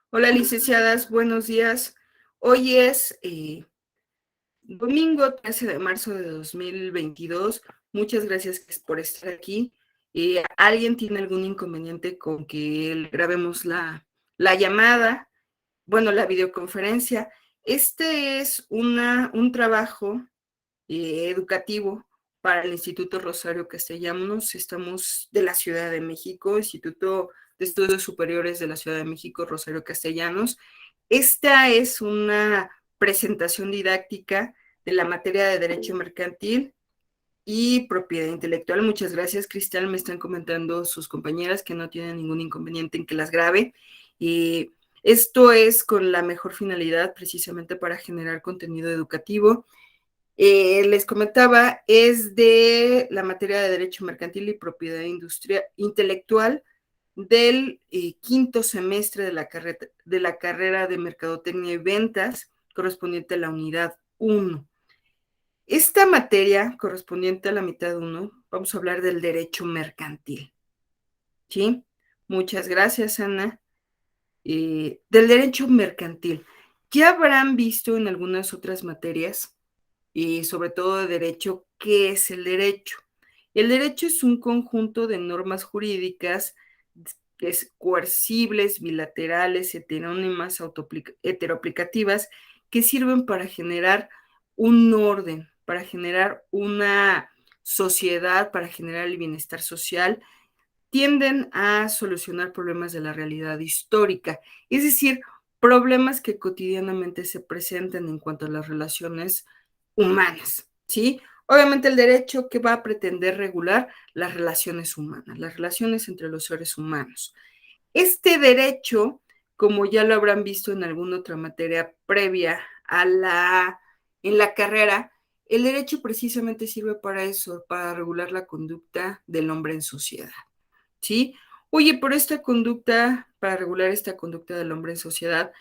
Hola, licenciadas, buenos días. Hoy es domingo 13 de marzo de 2022. Muchas gracias por estar aquí. ¿Alguien tiene algún inconveniente con que grabemos la llamada? Bueno, la videoconferencia. Este es un trabajo educativo para el Instituto Rosario Castellanos. Estamos de la Ciudad de México, Instituto de Estudios Superiores de la Ciudad de México, Rosario Castellanos. Esta es una presentación didáctica de la materia de Derecho Mercantil y Propiedad Intelectual. Muchas gracias, Cristal. Me están comentando sus compañeras que no tienen ningún inconveniente en que las grabe. Y esto es con la mejor finalidad, precisamente para generar contenido educativo. Les comentaba, es de la materia de Derecho Mercantil y Propiedad Industrial Intelectual del quinto semestre de la carrera de Mercadotecnia y Ventas, correspondiente a la unidad 1. Esta materia, correspondiente a la mitad 1, vamos a hablar del derecho mercantil. ¿Sí? Muchas gracias, Ana. Del derecho mercantil. Ya habrán visto en algunas otras materias y sobre todo de derecho, ¿qué es el derecho? El derecho es un conjunto de normas jurídicas que es coercibles, bilaterales, heterónimas, heteroaplicativas, que sirven para generar un orden, para generar una sociedad, para generar el bienestar social, tienden a solucionar problemas de la realidad histórica, es decir, problemas que cotidianamente se presentan en cuanto a las relaciones humanas, ¿sí? Obviamente el derecho que va a pretender regular las relaciones humanas, las relaciones entre los seres humanos. Este derecho, como ya lo habrán visto en alguna otra materia previa en la carrera, el derecho precisamente sirve para eso, para regular la conducta del hombre en sociedad. ¿Sí? Oye, pero esta conducta, para regular esta conducta del hombre en sociedad,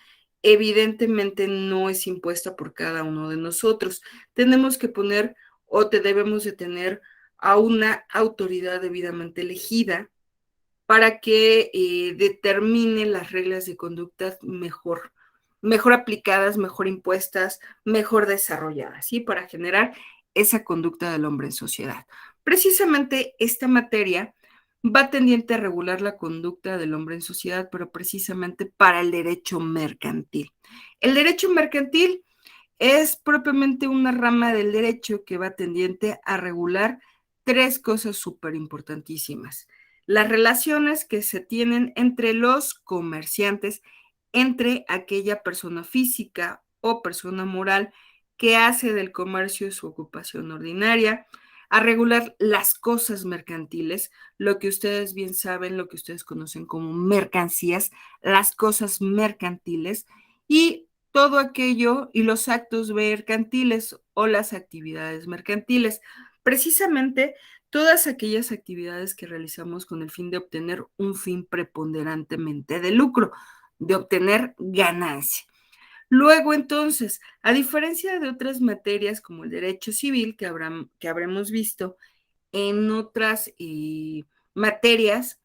evidentemente no es impuesta por cada uno de nosotros. Tenemos que poner o te debemos de tener a una autoridad debidamente elegida para que determine las reglas de conducta mejor aplicadas, mejor impuestas, mejor desarrolladas, ¿sí? Para generar esa conducta del hombre en sociedad. Precisamente esta materia va tendiente a regular la conducta del hombre en sociedad, pero precisamente para el derecho mercantil. El derecho mercantil es propiamente una rama del derecho que va tendiente a regular tres cosas súper importantísimas. Las relaciones que se tienen entre los comerciantes, entre aquella persona física o persona moral que hace del comercio su ocupación ordinaria, a regular las cosas mercantiles, lo que ustedes bien saben, lo que ustedes conocen como mercancías, las cosas mercantiles y todo aquello y los actos mercantiles o las actividades mercantiles. Precisamente todas aquellas actividades que realizamos con el fin de obtener un fin preponderantemente de lucro, de obtener ganancia. Luego, entonces, a diferencia de otras materias como el derecho civil que habremos visto en otras materias,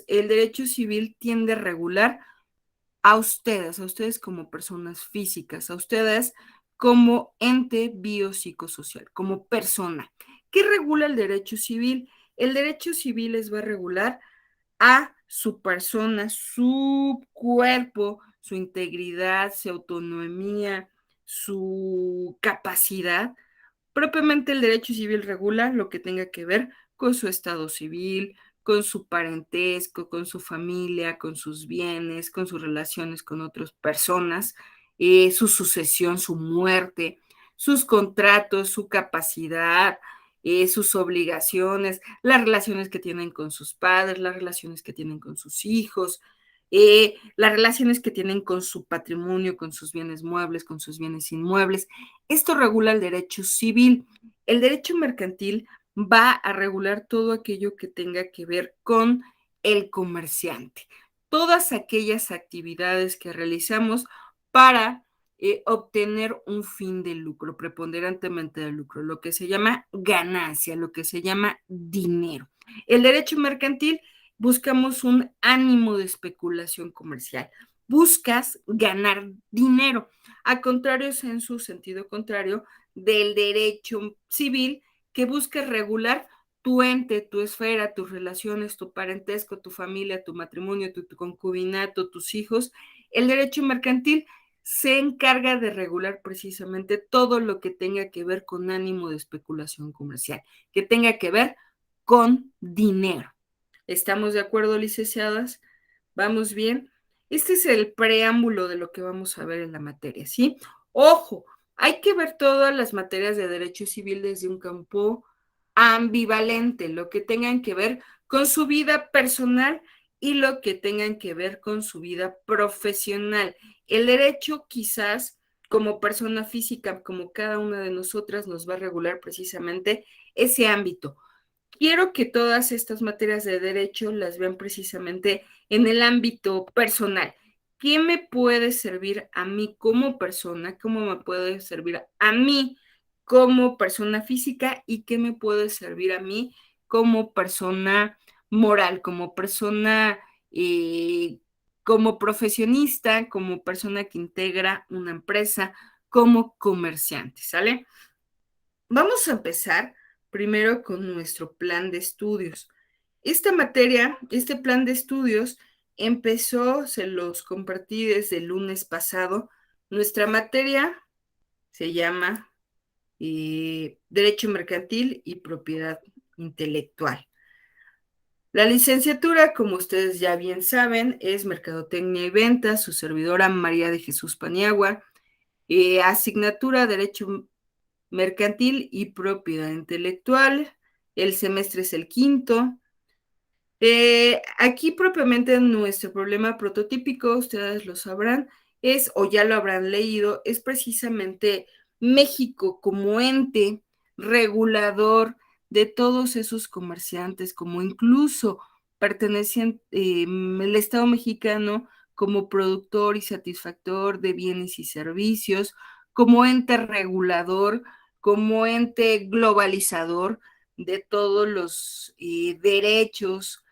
el derecho civil tiende a regular a ustedes como personas físicas, a ustedes como ente biopsicosocial, como persona. ¿Qué regula el derecho civil? El derecho civil les va a regular a su persona, su cuerpo, su integridad, su autonomía, su capacidad. Propiamente el derecho civil regula lo que tenga que ver con su estado civil, con su parentesco, con su familia, con sus bienes, con sus relaciones con otras personas, su sucesión, su muerte, sus contratos, su capacidad, sus obligaciones, las relaciones que tienen con sus padres, las relaciones que tienen con sus hijos, las relaciones que tienen con su patrimonio, con sus bienes muebles, con sus bienes inmuebles. Esto regula el derecho civil. El derecho mercantil va a regular todo aquello que tenga que ver con el comerciante. Todas aquellas actividades que realizamos para obtener un fin de lucro, preponderantemente de lucro, lo que se llama ganancia, lo que se llama dinero. El derecho mercantil buscamos un ánimo de especulación comercial. buscas ganar dinero, a contrario, en su sentido contrario, del derecho civil que busca regular tu ente, tu esfera, tus relaciones, tu parentesco, tu familia, tu matrimonio, tu concubinato, tus hijos. El derecho mercantil se encarga de regular precisamente todo lo que tenga que ver con ánimo de especulación comercial, que tenga que ver con dinero. ¿Estamos de acuerdo, licenciadas? ¿Vamos bien? Este es el preámbulo de lo que vamos a ver en la materia, ¿sí? Ojo, hay que ver todas las materias de derecho civil desde un campo ambivalente, lo que tengan que ver con su vida personal y lo que tengan que ver con su vida profesional. El derecho quizás como persona física, como cada una de nosotras, nos va a regular precisamente ese ámbito. Quiero que todas estas materias de derecho las vean precisamente en el ámbito personal. ¿Qué me puede servir a mí como persona? ¿Cómo me puede servir a mí como persona física? ¿Y qué me puede servir a mí como persona moral, como persona, como profesionista, como persona que integra una empresa, como comerciante? ¿Sale? Vamos a empezar primero con nuestro plan de estudios. Esta materia, este plan de estudios empezó, se los compartí desde el lunes pasado. Nuestra materia se llama Derecho Mercantil y Propiedad Intelectual. La licenciatura, como ustedes ya bien saben, es Mercadotecnia y Ventas, su servidora María de Jesús Paniagua, asignatura Derecho Mercantil y Propiedad Intelectual. El semestre es el quinto. Aquí propiamente nuestro problema prototípico, ustedes lo sabrán, es, o ya lo habrán leído, es precisamente México como ente regulador de todos esos comerciantes, como incluso perteneciente el Estado mexicano como productor y satisfactor de bienes y servicios, como ente regulador, como ente globalizador de todos los derechos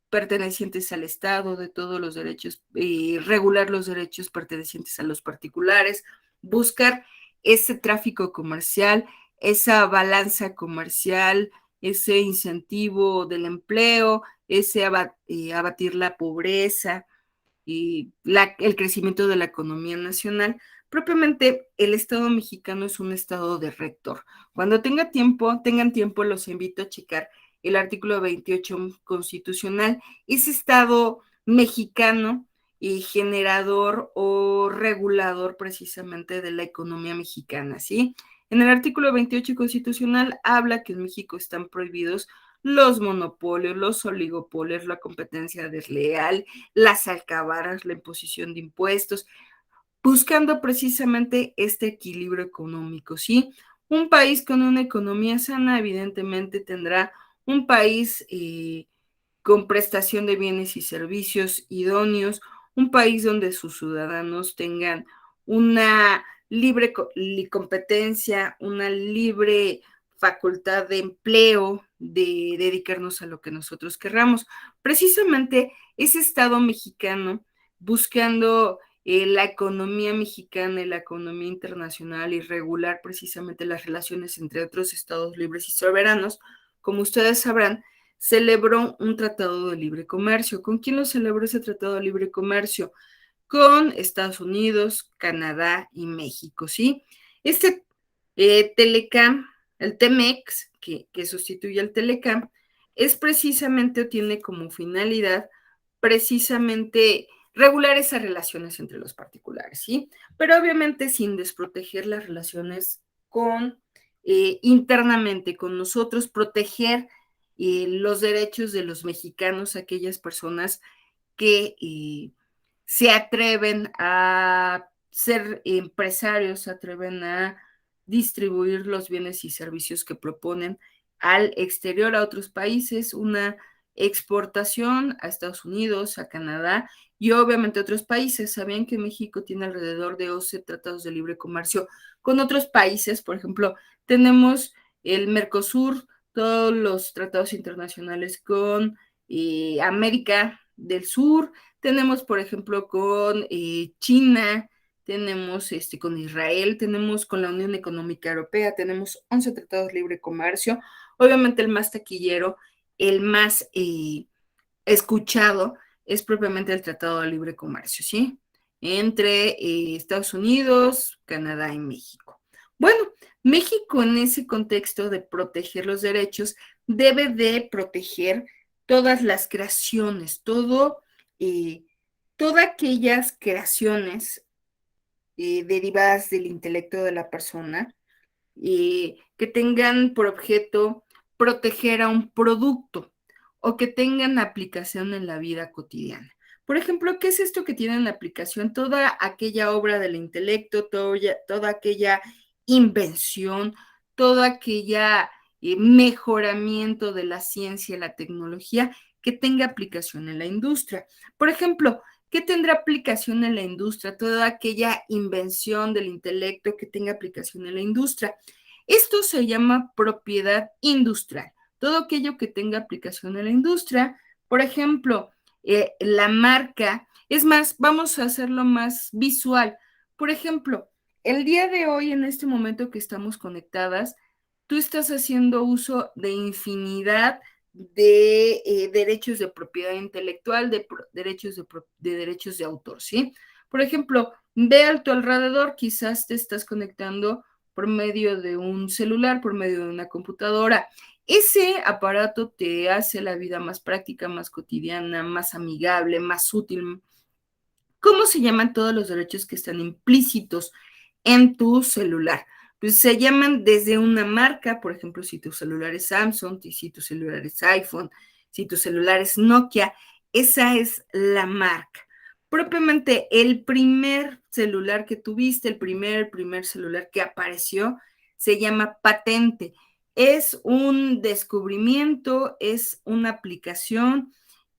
pertenecientes al Estado, de todos los derechos, regular los derechos pertenecientes a los particulares, buscar ese tráfico comercial, esa balanza comercial, ese incentivo del empleo, ese abatir la pobreza, y el crecimiento de la economía nacional. Propiamente, el Estado mexicano es un Estado de rector. Cuando tengan tiempo, los invito a checar el artículo 28 constitucional, ese Estado mexicano y generador o regulador precisamente de la economía mexicana, ¿sí? En el artículo 28 constitucional habla que en México están prohibidos los monopolios, los oligopolios, la competencia desleal, las alcabaras, la imposición de impuestos, buscando precisamente este equilibrio económico, ¿sí? Un país con una economía sana evidentemente tendrá un país con prestación de bienes y servicios idóneos, un país donde sus ciudadanos tengan una libre competencia, una libre facultad de empleo, de dedicarnos a lo que nosotros querramos. Precisamente ese Estado mexicano buscando la economía mexicana y la economía internacional y regular precisamente las relaciones entre otros estados libres y soberanos, como ustedes sabrán, celebró un tratado de libre comercio. ¿Con quién lo celebró ese tratado de libre comercio? Con Estados Unidos, Canadá y México, ¿sí? Este Telecam, el TEMEX, que sustituye al Telecam, es precisamente o tiene como finalidad precisamente regular esas relaciones entre los particulares, ¿sí? Pero obviamente sin desproteger las relaciones con internamente con nosotros, proteger los derechos de los mexicanos, aquellas personas que se atreven a ser empresarios, se atreven a distribuir los bienes y servicios que proponen al exterior, a otros países, una exportación a Estados Unidos, a Canadá y obviamente a otros países. Sabían que México tiene alrededor de 11 tratados de libre comercio con otros países. Por ejemplo, tenemos el Mercosur, todos los tratados internacionales con América del Sur, tenemos, por ejemplo, con China, tenemos con Israel, tenemos con la Unión Económica Europea, tenemos 11 tratados de libre comercio. Obviamente el más taquillero, el más escuchado, es propiamente el Tratado de Libre Comercio, ¿sí? Entre Estados Unidos, Canadá y México. Bueno, México en ese contexto de proteger los derechos debe de proteger todas las creaciones, todas aquellas creaciones derivadas del intelecto de la persona que tengan por objeto proteger a un producto o que tengan aplicación en la vida cotidiana. Por ejemplo, ¿qué es esto que tienen aplicación? Toda aquella obra del intelecto, toda aquella invención, toda aquella mejoramiento de la ciencia y la tecnología que tenga aplicación en la industria. Por ejemplo, ¿qué tendrá aplicación en la industria? Toda aquella invención del intelecto que tenga aplicación en la industria. Esto se llama propiedad industrial. Todo aquello que tenga aplicación en la industria, por ejemplo, la marca, es más, vamos a hacerlo más visual. Por ejemplo, el día de hoy, en este momento que estamos conectadas, tú estás haciendo uso de infinidad de derechos de propiedad intelectual, de derechos de autor, ¿sí? Por ejemplo, ve a tu alrededor, quizás te estás conectando por medio de un celular, por medio de una computadora. Ese aparato te hace la vida más práctica, más cotidiana, más amigable, más útil. ¿Cómo se llaman todos los derechos que están implícitos en tu celular? Pues se llaman desde una marca, por ejemplo, si tu celular es Samsung, si tu celular es iPhone, si tu celular es Nokia, esa es la marca. Propiamente el primer celular que tuviste, el primer celular que apareció, se llama patente. Es un descubrimiento, es una aplicación,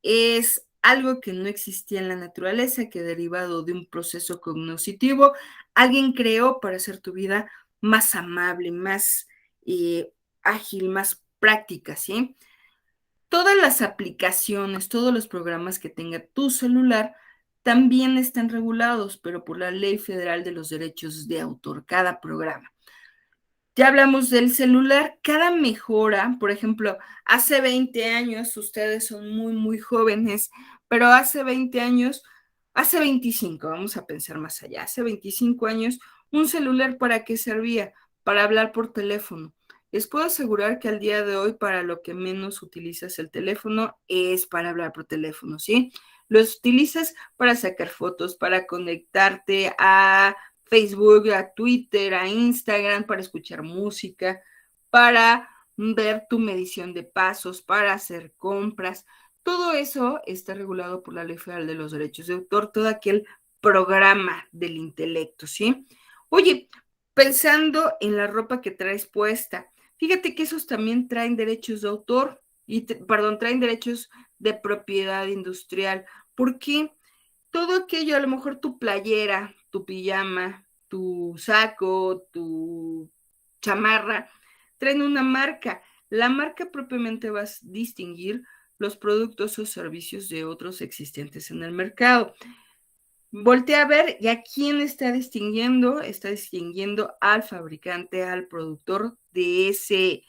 es algo que no existía en la naturaleza, que derivado de un proceso cognoscitivo, alguien creó para hacer tu vida más amable, más ágil, más práctica, ¿sí? Todas las aplicaciones, todos los programas que tenga tu celular también están regulados, pero por la Ley Federal de los Derechos de Autor, cada programa. Ya hablamos del celular, cada mejora, por ejemplo, hace 20 años, ustedes son muy jóvenes, pero hace 20 años, hace 25, vamos a pensar más allá, hace 25 años, un celular ¿para qué servía? Para hablar por teléfono. Les puedo asegurar que al día de hoy para lo que menos utilizas el teléfono es para hablar por teléfono, ¿sí? Los utilizas para sacar fotos, para conectarte a Facebook, a Twitter, a Instagram, para escuchar música, para ver tu medición de pasos, para hacer compras. Todo eso está regulado por la Ley Federal de los Derechos de Autor, todo aquel programa del intelecto, ¿sí? Oye, pensando en la ropa que traes puesta, fíjate que esos también traen derechos de autor, perdón, traen derechos de propiedad industrial. ¿Por qué? Todo aquello, a lo mejor tu playera, tu pijama, tu saco, tu chamarra, traen una marca. La marca propiamente va a distinguir los productos o servicios de otros existentes en el mercado. Voltea a ver y a quién está distinguiendo al fabricante, al productor de ese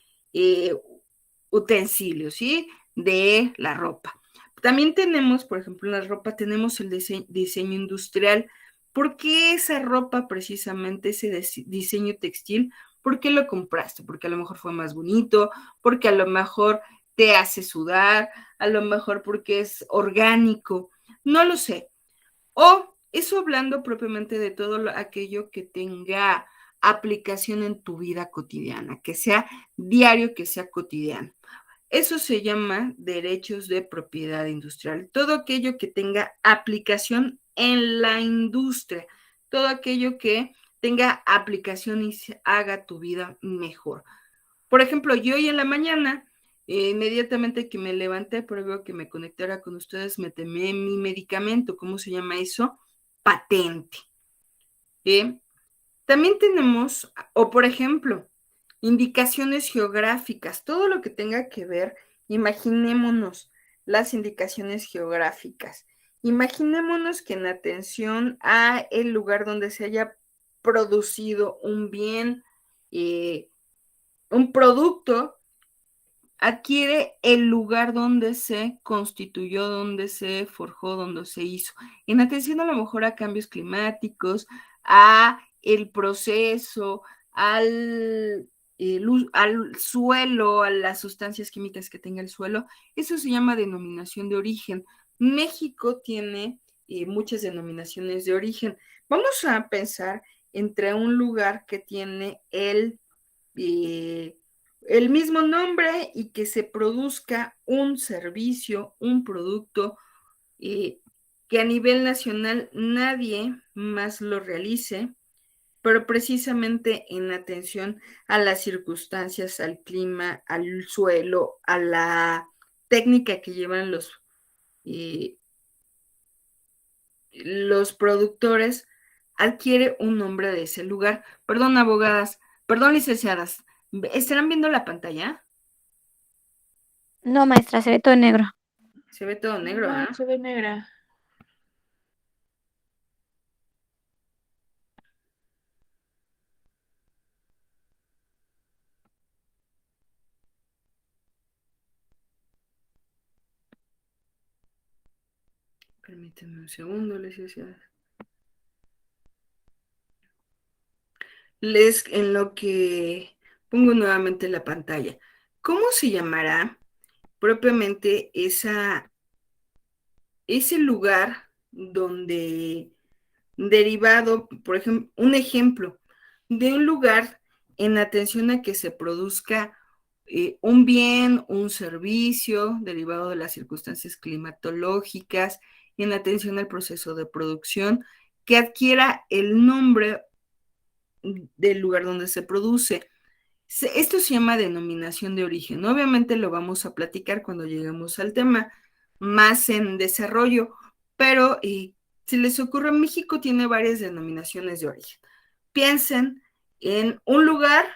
utensilio, ¿sí? De la ropa. También tenemos, por ejemplo, en la ropa tenemos el diseño industrial. ¿Por qué esa ropa, precisamente ese diseño textil? ¿Por qué lo compraste? Porque a lo mejor fue más bonito, porque a lo mejor te hace sudar, a lo mejor porque es orgánico, no lo sé. O eso hablando propiamente de todo aquello que tenga aplicación en tu vida cotidiana, que sea diario, que sea cotidiano. Eso se llama derechos de propiedad industrial. Todo aquello que tenga aplicación en la industria, todo aquello que tenga aplicación y haga tu vida mejor. Por ejemplo, yo hoy en la mañana, inmediatamente que me levanté, previo que me conectara con ustedes, me tomé mi medicamento. ¿Cómo se llama eso? Patente. También tenemos, o por ejemplo, indicaciones geográficas, todo lo que tenga que ver, imaginémonos, las indicaciones geográficas. Imaginémonos que en atención a el lugar donde se haya producido un bien, un producto, adquiere el lugar donde se constituyó, donde se forjó, donde se hizo. En atención a lo mejor a cambios climáticos, a el proceso, al suelo, a las sustancias químicas que tenga el suelo, eso se llama denominación de origen. México tiene muchas denominaciones de origen. Vamos a pensar entre un lugar que tiene el mismo nombre y que se produzca un servicio, un producto que a nivel nacional nadie más lo realice, pero precisamente en atención a las circunstancias, al clima, al suelo, a la técnica que llevan los productores, adquiere un nombre de ese lugar. Perdón, abogadas, perdón, licenciadas, ¿estarán viendo la pantalla? No, maestra, se ve todo negro. Se ve todo negro, No, ¿ah? se ve negra. Permíteme un segundo, licenciada. Les en lo que pongo nuevamente la pantalla. ¿Cómo se llamará propiamente ese lugar donde derivado, por ejemplo, un ejemplo de un lugar en atención a que se produzca un bien, un servicio derivado de las circunstancias climatológicas, en atención al proceso de producción, que adquiera el nombre del lugar donde se produce? Esto se llama denominación de origen. Obviamente lo vamos a platicar cuando lleguemos al tema más en desarrollo, pero si les ocurre, México tiene varias denominaciones de origen. Piensen en un lugar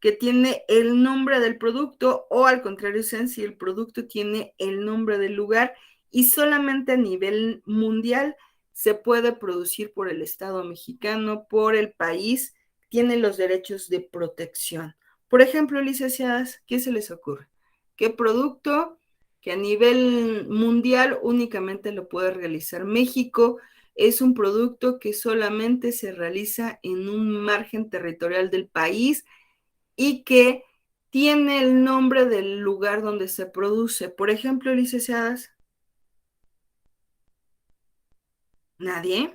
que tiene el nombre del producto o al contrario, si el producto tiene el nombre del lugar y solamente a nivel mundial se puede producir por el Estado mexicano, por el país, tiene los derechos de protección. Por ejemplo, licenciadas, ¿qué se les ocurre? ¿Qué producto que a nivel mundial únicamente lo puede realizar México? Es un producto que solamente se realiza en un margen territorial del país y que tiene el nombre del lugar donde se produce. Por ejemplo, licenciadas, ¿nadie?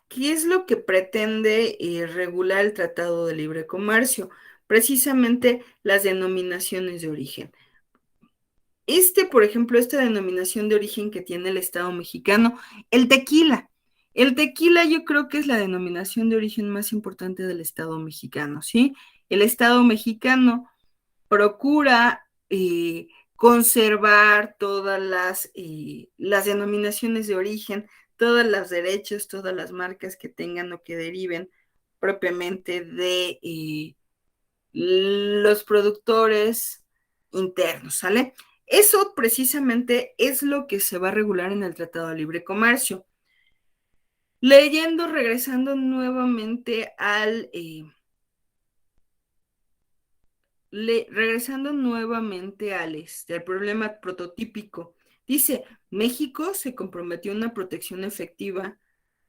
¿Qué es lo que pretende regular el Tratado de Libre Comercio? Precisamente las denominaciones de origen. Por ejemplo, esta denominación de origen que tiene el Estado mexicano, el tequila. El tequila yo creo que es la denominación de origen más importante del Estado mexicano, ¿sí? El Estado mexicano procura conservar todas las denominaciones de origen, todos los derechos, todas las marcas que tengan o que deriven propiamente de los productores internos, ¿sale? Eso precisamente es lo que se va a regular en el Tratado de Libre Comercio. Leyendo, regresando nuevamente al problema prototípico, dice, México se comprometió a una protección efectiva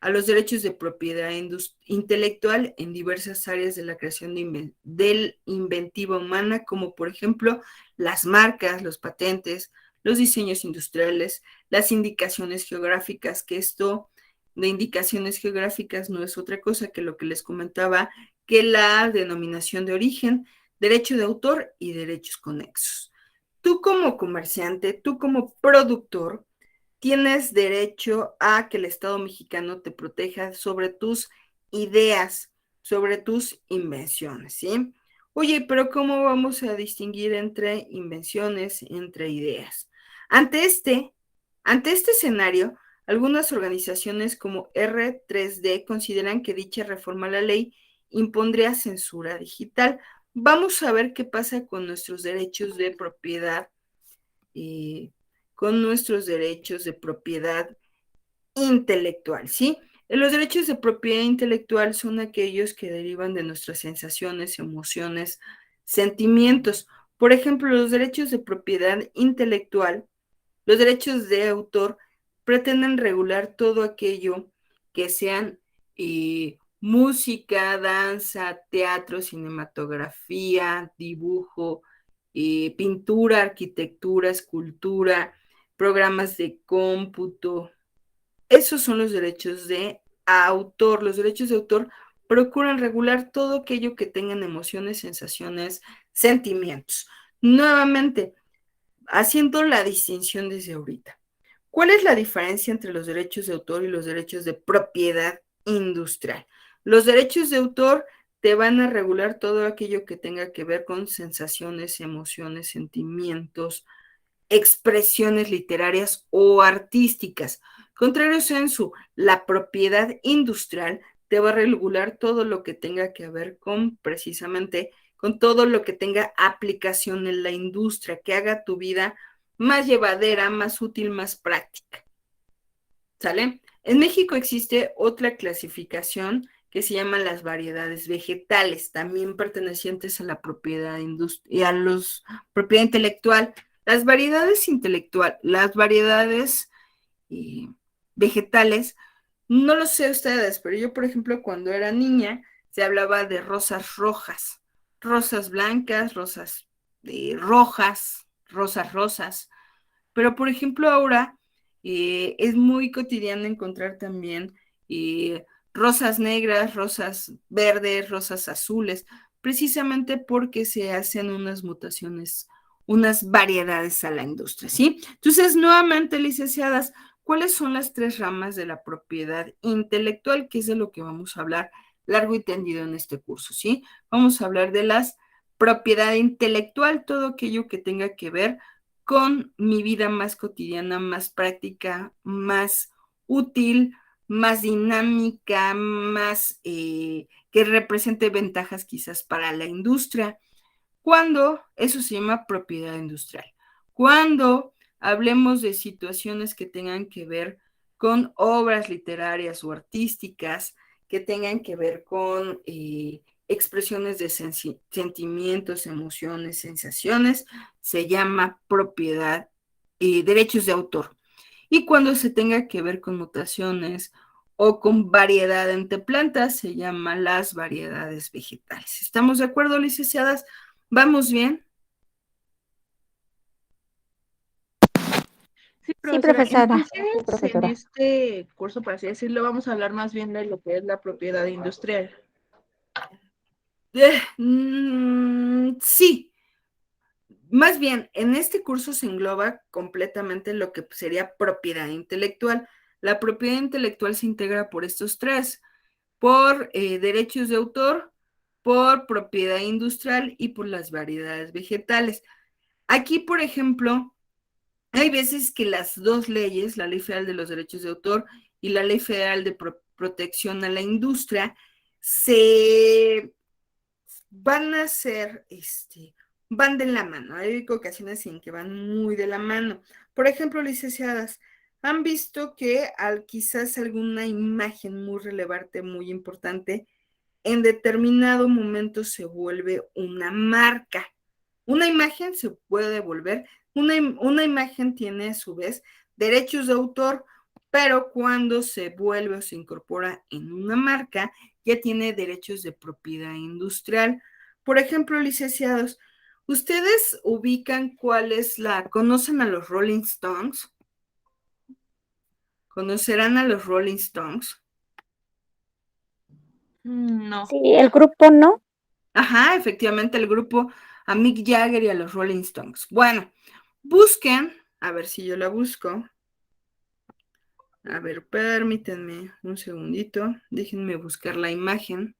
a los derechos de propiedad intelectual en diversas áreas de la creación de inventiva humana, como por ejemplo las marcas, los patentes, los diseños industriales, las indicaciones geográficas, que esto de indicaciones geográficas no es otra cosa que lo que les comentaba, que la denominación de origen, derecho de autor y derechos conexos. Tú como comerciante, tú como productor, tienes derecho a que el Estado mexicano te proteja sobre tus ideas, sobre tus invenciones, ¿sí? Oye, pero ¿cómo vamos a distinguir entre invenciones, entre ideas? Ante este, ante este escenario, algunas organizaciones como R3D consideran que dicha reforma a la ley impondría censura digital. vamos a ver qué pasa con nuestros derechos de propiedad, con nuestros derechos de propiedad intelectual, ¿sí? Los derechos de propiedad intelectual son aquellos que derivan de nuestras sensaciones, emociones, sentimientos. Por ejemplo, los derechos de propiedad intelectual, los derechos de autor pretenden regular todo aquello que sean música, danza, teatro, cinematografía, dibujo, pintura, arquitectura, escultura, programas de cómputo. Esos son los derechos de autor. Los derechos de autor procuran regular todo aquello que tengan emociones, sensaciones, sentimientos. Nuevamente, haciendo la distinción desde ahorita. ¿Cuál es la diferencia entre los derechos de autor y los derechos de propiedad industrial? Los derechos de autor te van a regular todo aquello que tenga que ver con sensaciones, emociones, sentimientos, expresiones literarias o artísticas. Contrario sensu, la propiedad industrial te va a regular todo lo que tenga que ver con precisamente con todo lo que tenga aplicación en la industria, que haga tu vida más llevadera, más útil, más práctica. ¿Sale? En México existe otra clasificación que se llama las variedades vegetales, también pertenecientes a la propiedad y a los propiedad intelectual. Las variedades eh, vegetales, no lo sé ustedes, pero yo, por ejemplo, cuando era niña, se hablaba de rosas rojas, rosas blancas, rosas rojas, rosas rosas. Pero, por ejemplo, ahora es muy cotidiano encontrar también rosas negras, rosas verdes, rosas azules, precisamente porque se hacen unas mutaciones, unas variedades a la industria, ¿sí? Entonces, nuevamente, licenciadas, ¿cuáles son las tres ramas de la propiedad intelectual? Que es de lo que vamos a hablar largo y tendido en este curso, ¿sí? Vamos a hablar de las propiedad intelectual, todo aquello que tenga que ver con mi vida más cotidiana, más práctica, más útil, más dinámica, más que represente ventajas quizás para la industria. Cuando eso se llama propiedad industrial. Cuando hablemos de situaciones que tengan que ver con obras literarias o artísticas, que tengan que ver con expresiones de sentimientos, emociones, sensaciones, se llama propiedad y derechos de autor. Y cuando se tenga que ver con mutaciones o con variedad entre plantas, se llama las variedades vegetales. ¿Estamos de acuerdo, licenciadas? ¿Vamos bien? Sí, Sí, profesora. profesora. Entonces, en este curso, por así decirlo, vamos a hablar más bien de lo que es la propiedad industrial. Sí, más bien, en este curso se engloba completamente lo que sería propiedad intelectual. La propiedad intelectual se integra por estos tres, por derechos de autor, por propiedad industrial y por las variedades vegetales. Aquí, por ejemplo, hay veces que las dos leyes, la Ley Federal de los Derechos de Autor y la Ley Federal de Protección a la Industria, se van a ser, van de la mano. Hay ocasiones en que van muy de la mano. Por ejemplo, licenciadas, han visto que al quizás alguna imagen muy relevante, muy importante, en determinado momento se vuelve una marca. Una imagen se puede volver, una imagen tiene a su vez derechos de autor, pero cuando se vuelve o se incorpora en una marca, ya tiene derechos de propiedad industrial. Por ejemplo, licenciados, ¿ustedes ubican cuál es conocen a los Rolling Stones? ¿Conocerán a los Rolling Stones? No. Sí, el grupo no. Ajá, efectivamente, el grupo a Mick Jagger y a los Rolling Stones. Bueno, busquen, a ver si yo la busco. A ver, permítanme un segundito, déjenme buscar la imagen.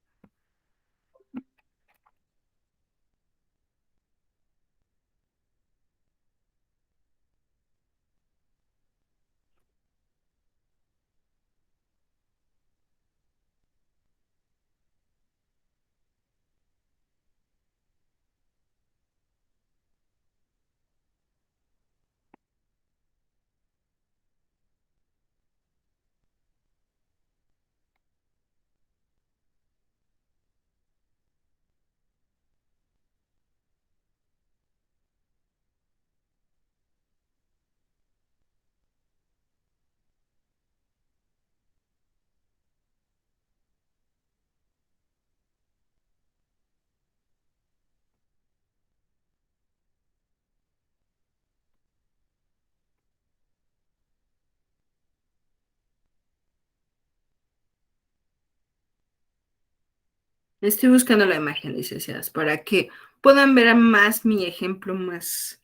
Estoy buscando la imagen, licenciadas, para que puedan ver más mi ejemplo más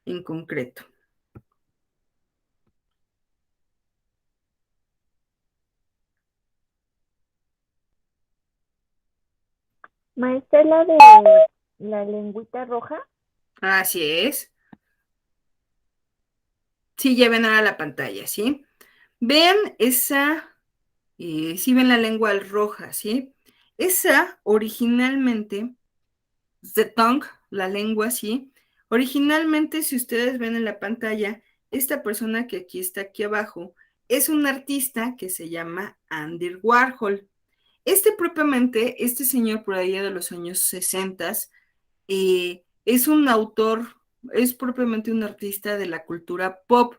en concreto. Maestra, ¿la de la lengüita roja? Así es. Sí, ya ven ahora la pantalla, ¿sí? Vean esa, sí ven la lengua roja, ¿sí? Esa originalmente, the tongue, la lengua, ¿sí? Originalmente, si ustedes ven en la pantalla, esta persona que aquí está aquí abajo es un artista que se llama Andy Warhol. Propiamente, este señor por allá de los años 60 es un autor, es propiamente un artista de la cultura pop.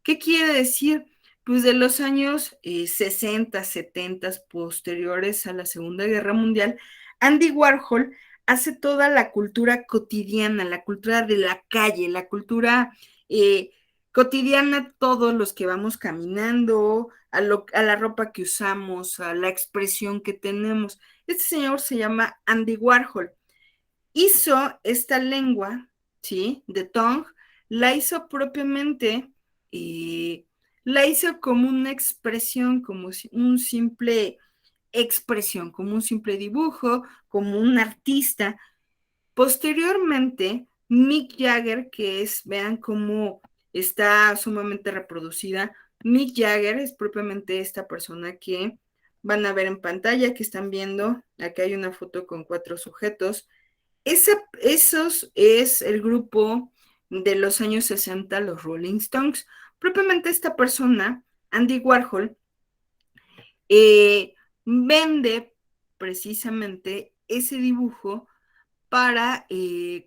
¿Qué quiere decir? Pues de los años 60, 70, posteriores a la Segunda Guerra Mundial, Andy Warhol hace toda la cultura cotidiana, la cultura de la calle, la cultura cotidiana, todos los que vamos caminando, a la ropa que usamos, a la expresión que tenemos. Este señor se llama Andy Warhol. Hizo esta lengua, ¿sí? De tongue, la hizo propiamente y la hizo como una expresión, como un simple expresión, como un simple dibujo, como un artista. Posteriormente, Mick Jagger, que es, vean cómo está sumamente reproducida, Mick Jagger es propiamente esta persona que van a ver en pantalla, que están viendo. Acá hay una foto con 4 sujetos. Esos es el grupo de los años 60, los Rolling Stones. Propiamente esta persona, Andy Warhol, eh, vende precisamente ese dibujo para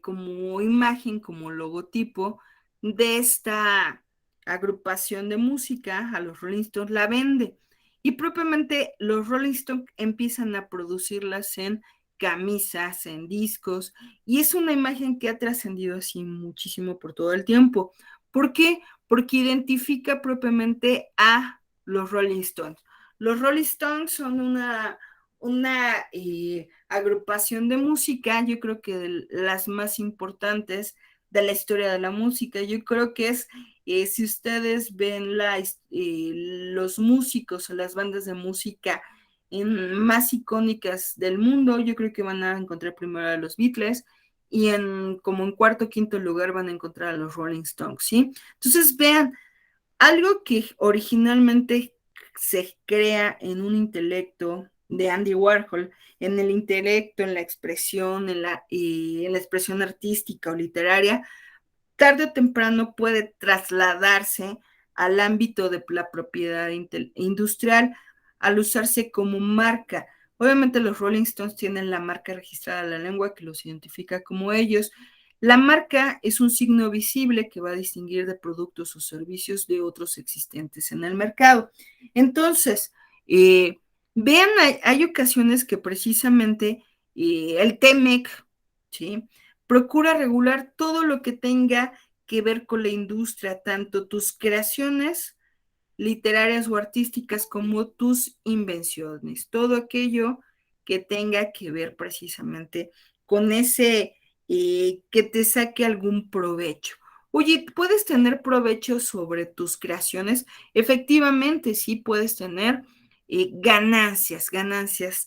como imagen, como logotipo de esta agrupación de música, a los Rolling Stones la vende. Y propiamente los Rolling Stones empiezan a producirlas en camisas, en discos, y es una imagen que ha trascendido así muchísimo por todo el tiempo. ¿Por qué? Porque identifica propiamente a los Rolling Stones. Los Rolling Stones son una agrupación de música, yo creo que de las más importantes de la historia de la música. Yo creo que es, si ustedes ven los músicos o las bandas de música más icónicas del mundo, yo creo que van a encontrar primero a los Beatles y como en cuarto o quinto lugar van a encontrar a los Rolling Stones, ¿sí? Entonces vean, algo que originalmente se crea en un intelecto de Andy Warhol, en el intelecto, en la expresión, en la expresión artística o literaria, tarde o temprano puede trasladarse al ámbito de la propiedad industrial al usarse como marca. Obviamente los Rolling Stones tienen la marca registrada de la lengua que los identifica como ellos. La marca es un signo visible que va a distinguir de productos o servicios de otros existentes en el mercado. Entonces, vean, hay ocasiones que precisamente el TEMEC, ¿sí? Procura regular todo lo que tenga que ver con la industria, tanto tus creaciones literarias o artísticas como tus invenciones, todo aquello que tenga que ver precisamente con ese, que te saque algún provecho. Oye, ¿puedes tener provecho sobre tus creaciones? Efectivamente, sí puedes tener ganancias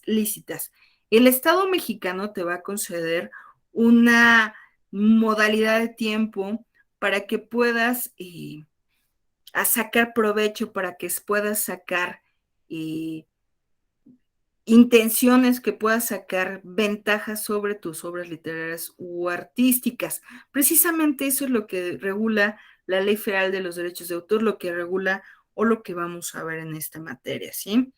lícitas. El Estado mexicano te va a conceder una modalidad de tiempo para que puedas a sacar provecho, para que puedas sacar eh, intenciones, que puedas sacar ventajas sobre tus obras literarias u artísticas. Precisamente eso es lo que regula la Ley Federal de los Derechos de Autor, lo que regula o lo que vamos a ver en esta materia, ¿sí?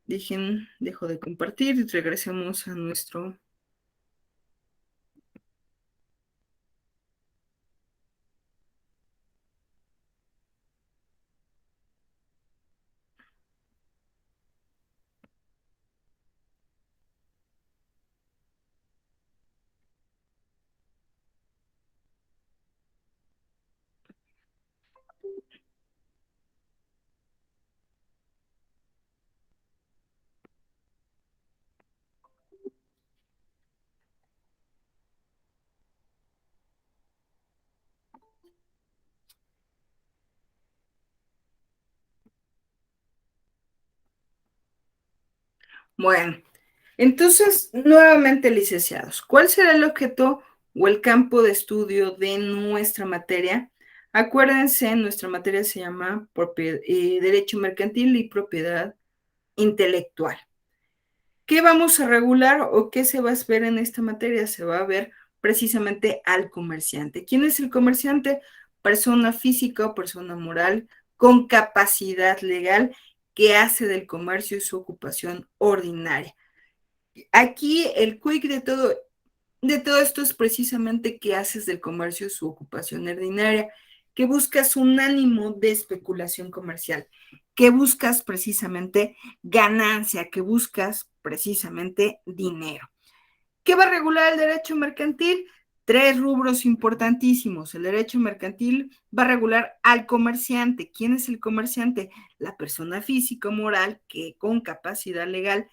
Dejo de compartir y regresemos a nuestro... Bueno, entonces, nuevamente, licenciados, ¿cuál será el objeto o el campo de estudio de nuestra materia? Acuérdense, nuestra materia se llama Derecho Mercantil y Propiedad Intelectual. ¿Qué vamos a regular o qué se va a ver en esta materia? Se va a ver precisamente al comerciante. ¿Quién es el comerciante? Persona física o persona moral con capacidad legal que hace del comercio su ocupación ordinaria. Aquí el quick de todo esto es precisamente que haces del comercio su ocupación ordinaria, que buscas un ánimo de especulación comercial, que buscas precisamente ganancia, que buscas precisamente dinero. ¿Qué va a regular el derecho mercantil? 3 rubros importantísimos. El derecho mercantil va a regular al comerciante. ¿Quién es el comerciante? La persona física o moral que con capacidad legal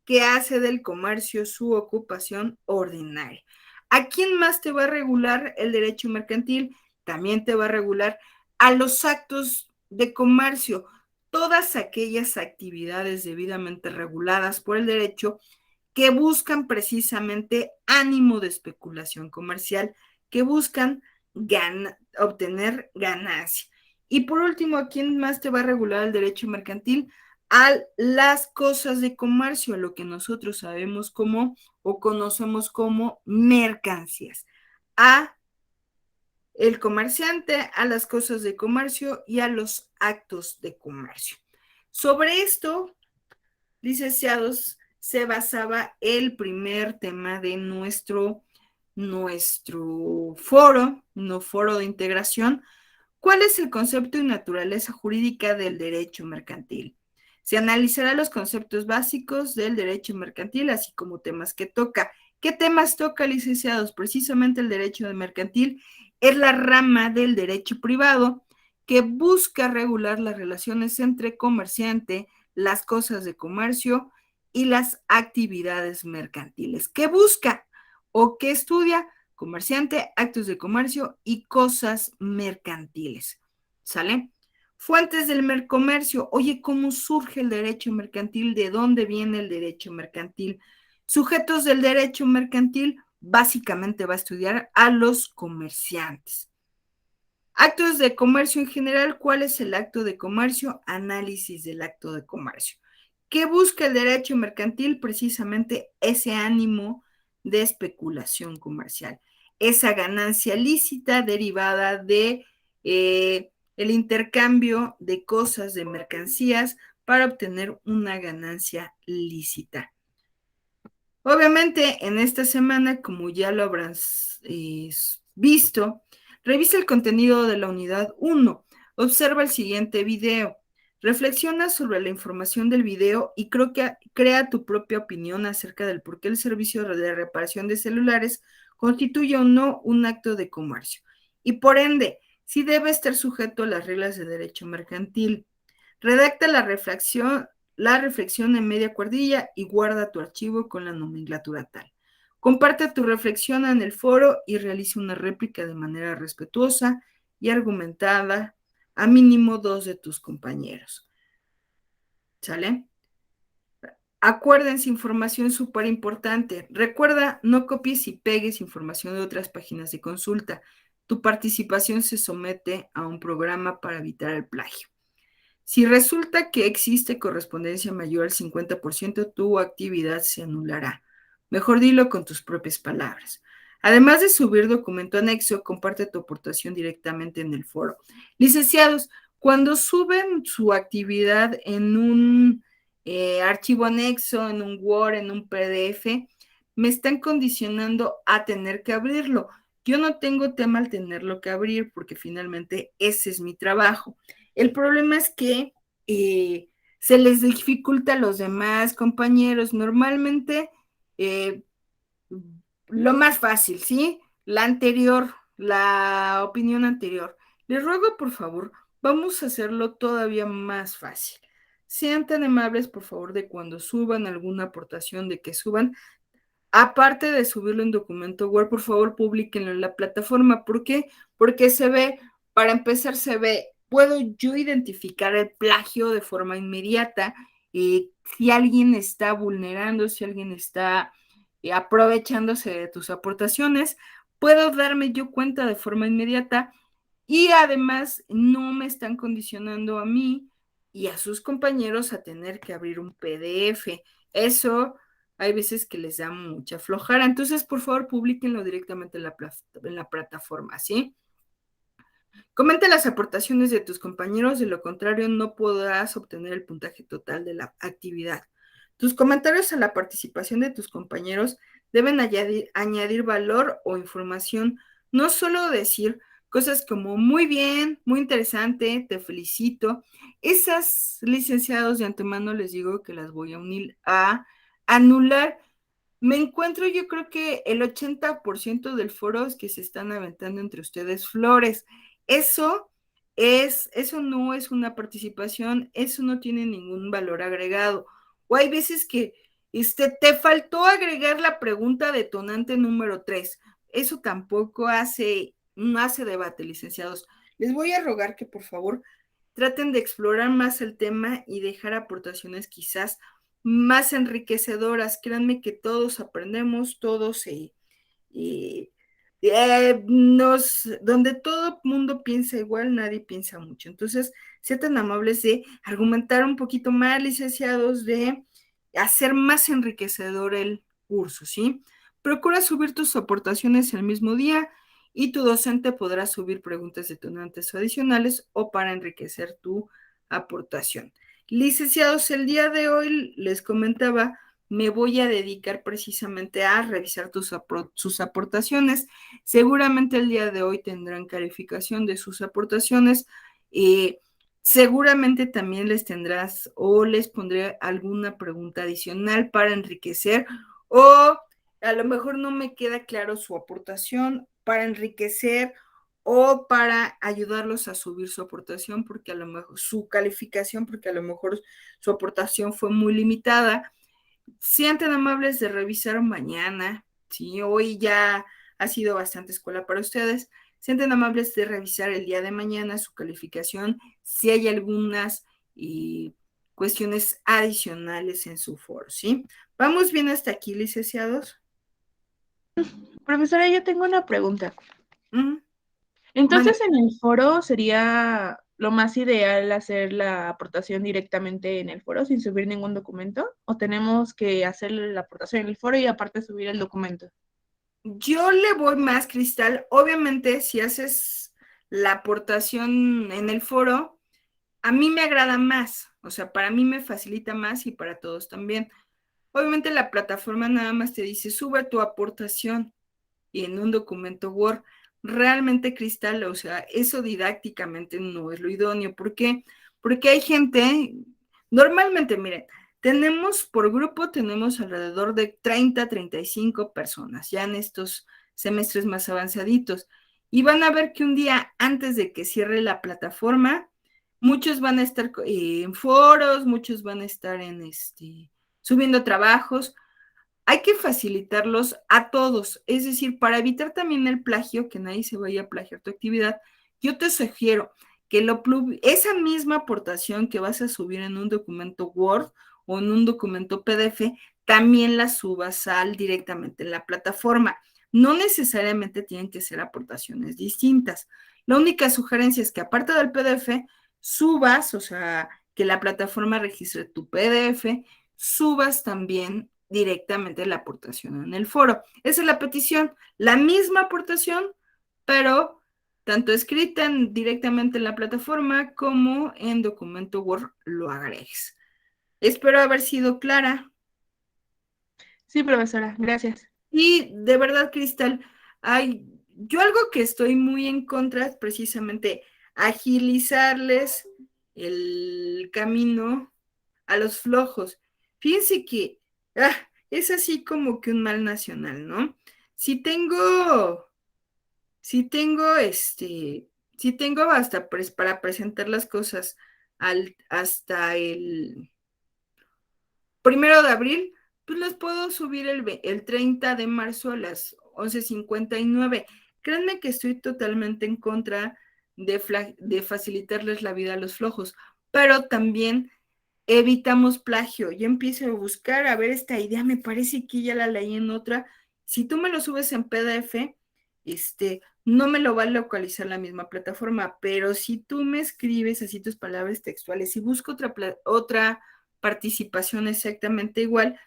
que hace del comercio su ocupación ordinaria. ¿A quién más te va a regular el derecho mercantil? También te va a regular a los actos de comercio, todas aquellas actividades debidamente reguladas por el derecho que buscan precisamente ánimo de especulación comercial, que buscan obtener ganancia. Y por último, ¿a quién más te va a regular el derecho mercantil? A las cosas de comercio, a lo que nosotros sabemos como o conocemos como mercancías. A el comerciante, a las cosas de comercio y a los actos de comercio. Sobre esto, licenciados, se basaba el primer tema de nuestro foro, no foro de integración. ¿Cuál es el concepto y naturaleza jurídica del derecho mercantil? Se analizará los conceptos básicos del derecho mercantil, así como temas que toca. ¿Qué temas toca, licenciados? Precisamente el derecho mercantil es la rama del derecho privado que busca regular las relaciones entre comerciante, las cosas de comercio y las actividades mercantiles. ¿Qué busca o qué estudia? Comerciante, actos de comercio y cosas mercantiles. ¿Sale? Fuentes del comercio. Oye, ¿cómo surge el derecho mercantil? ¿De dónde viene el derecho mercantil? Sujetos del derecho mercantil, básicamente va a estudiar a los comerciantes. Actos de comercio en general, ¿cuál es el acto de comercio? Análisis del acto de comercio. ¿Qué busca el derecho mercantil? Precisamente ese ánimo de especulación comercial, esa ganancia lícita derivada de el intercambio de cosas, de mercancías, para obtener una ganancia lícita. Obviamente, en esta semana, como ya lo habrán visto, revisa el contenido de la unidad 1. Observa el siguiente video. Reflexiona sobre la información del video y crea tu propia opinión acerca del por qué el servicio de reparación de celulares constituye o no un acto de comercio. Y por ende, si debe estar sujeto a las reglas de derecho mercantil. Redacta la reflexión en media cuerdilla y guarda tu archivo con la nomenclatura tal. Comparte tu reflexión en el foro y realiza una réplica de manera respetuosa y argumentada a mínimo 2 de tus compañeros. ¿Sale? Acuérdense, información súper importante. Recuerda, no copies y pegues información de otras páginas de consulta. Tu participación se somete a un programa para evitar el plagio. Si resulta que existe correspondencia mayor al 50%, tu actividad se anulará. Mejor dilo con tus propias palabras. Además de subir documento anexo, comparte tu aportación directamente en el foro. Licenciados, cuando suben su actividad en un archivo anexo, en un Word, en un PDF, me están condicionando a tener que abrirlo. Yo no tengo tema al tenerlo que abrir porque finalmente ese es mi trabajo. El problema es que se les dificulta a los demás compañeros. Normalmente, lo más fácil, ¿sí? La opinión anterior. Les ruego, por favor, vamos a hacerlo todavía más fácil. Sean tan amables, por favor, de cuando suban alguna aportación, de que suban, aparte de subirlo en documento Word, por favor, publíquenlo en la plataforma. ¿Por qué? Porque para empezar, puedo yo identificar el plagio de forma inmediata si alguien está vulnerando, si alguien está aprovechándose de tus aportaciones, puedo darme yo cuenta de forma inmediata y además no me están condicionando a mí y a sus compañeros a tener que abrir un PDF. Eso hay veces que les da mucha flojera. Entonces, por favor, publíquenlo directamente en la plataforma, ¿sí? Comenta las aportaciones de tus compañeros, de lo contrario no podrás obtener el puntaje total de la actividad. Tus comentarios a la participación de tus compañeros deben añadir valor o información, no solo decir cosas como muy bien, muy interesante, te felicito. Esas, licenciados, de antemano les digo que las voy a anular. Me encuentro, yo creo que el 80% del foro es que se están aventando entre ustedes flores. Eso eso no es una participación, eso no tiene ningún valor agregado. O hay veces que te faltó agregar la pregunta detonante número 3. Eso tampoco no hace debate, licenciados. Les voy a rogar que por favor traten de explorar más el tema y dejar aportaciones quizás más enriquecedoras. Créanme que todos aprendemos, todos donde todo mundo piensa igual, nadie piensa mucho. Entonces, sean tan amables de argumentar un poquito más, licenciados, de hacer más enriquecedor el curso, ¿sí? Procura subir tus aportaciones el mismo día y tu docente podrá subir preguntas detonantes o adicionales o para enriquecer tu aportación. Licenciados, el día de hoy les comentaba, me voy a dedicar precisamente a revisar sus aportaciones. Seguramente el día de hoy tendrán calificación de sus aportaciones. Seguramente también les tendrás o les pondré alguna pregunta adicional para enriquecer o a lo mejor no me queda claro su aportación para enriquecer o para ayudarlos a subir su aportación porque a lo mejor su calificación porque a lo mejor su aportación fue muy limitada. Sean tan amables de revisar mañana, ¿sí? Hoy ya ha sido bastante escuela para ustedes. Sean tan amables de revisar el día de mañana su calificación, si hay algunas cuestiones adicionales en su foro, ¿sí? ¿Vamos bien hasta aquí, licenciados? Profesora, yo tengo una pregunta. Mande. Entonces, en el foro sería lo más ideal hacer la aportación directamente en el foro sin subir ningún documento, o tenemos que hacer la aportación en el foro y aparte subir el documento. Yo le voy más, Cristal. Obviamente, si haces la aportación en el foro, a mí me agrada más, o sea, para mí me facilita más y para todos también. Obviamente la plataforma nada más te dice, sube tu aportación y en un documento Word. Realmente, Cristal, o sea, eso didácticamente no es lo idóneo. ¿Por qué? Porque hay gente, normalmente, miren, por grupo tenemos alrededor de 35 personas, ya en estos semestres más avanzaditos. Y van a ver que un día antes de que cierre la plataforma, muchos van a estar en foros, muchos van a estar subiendo trabajos. Hay que facilitarlos a todos, es decir, para evitar también el plagio, que nadie se vaya a plagiar tu actividad, yo te sugiero que esa misma aportación que vas a subir en un documento Word o en un documento PDF, también la subas directamente en la plataforma. No necesariamente tienen que ser aportaciones distintas. La única sugerencia es que aparte del PDF, subas, o sea, que la plataforma registre tu PDF, subas también directamente la aportación en el foro. Esa es la petición, la misma aportación, pero tanto escrita directamente en la plataforma como en documento Word lo agregues. Espero haber sido clara. Sí, profesora, gracias. Y de verdad, Cristal, yo algo que estoy muy en contra es precisamente agilizarles el camino a los flojos. Fíjense que es así como que un mal nacional, ¿no? Si tengo, si tengo si tengo hasta para presentar las cosas hasta el 1 de abril, pues las puedo subir el 30 de marzo a las 11:59. Créanme que estoy totalmente en contra de facilitarles la vida a los flojos, pero también evitamos plagio. Yo empiezo a buscar, a ver, esta idea me parece que ya la leí en otra. Si tú me lo subes en PDF, no me lo va a localizar la misma plataforma, pero si tú me escribes así tus palabras textuales y busco otra participación exactamente igual,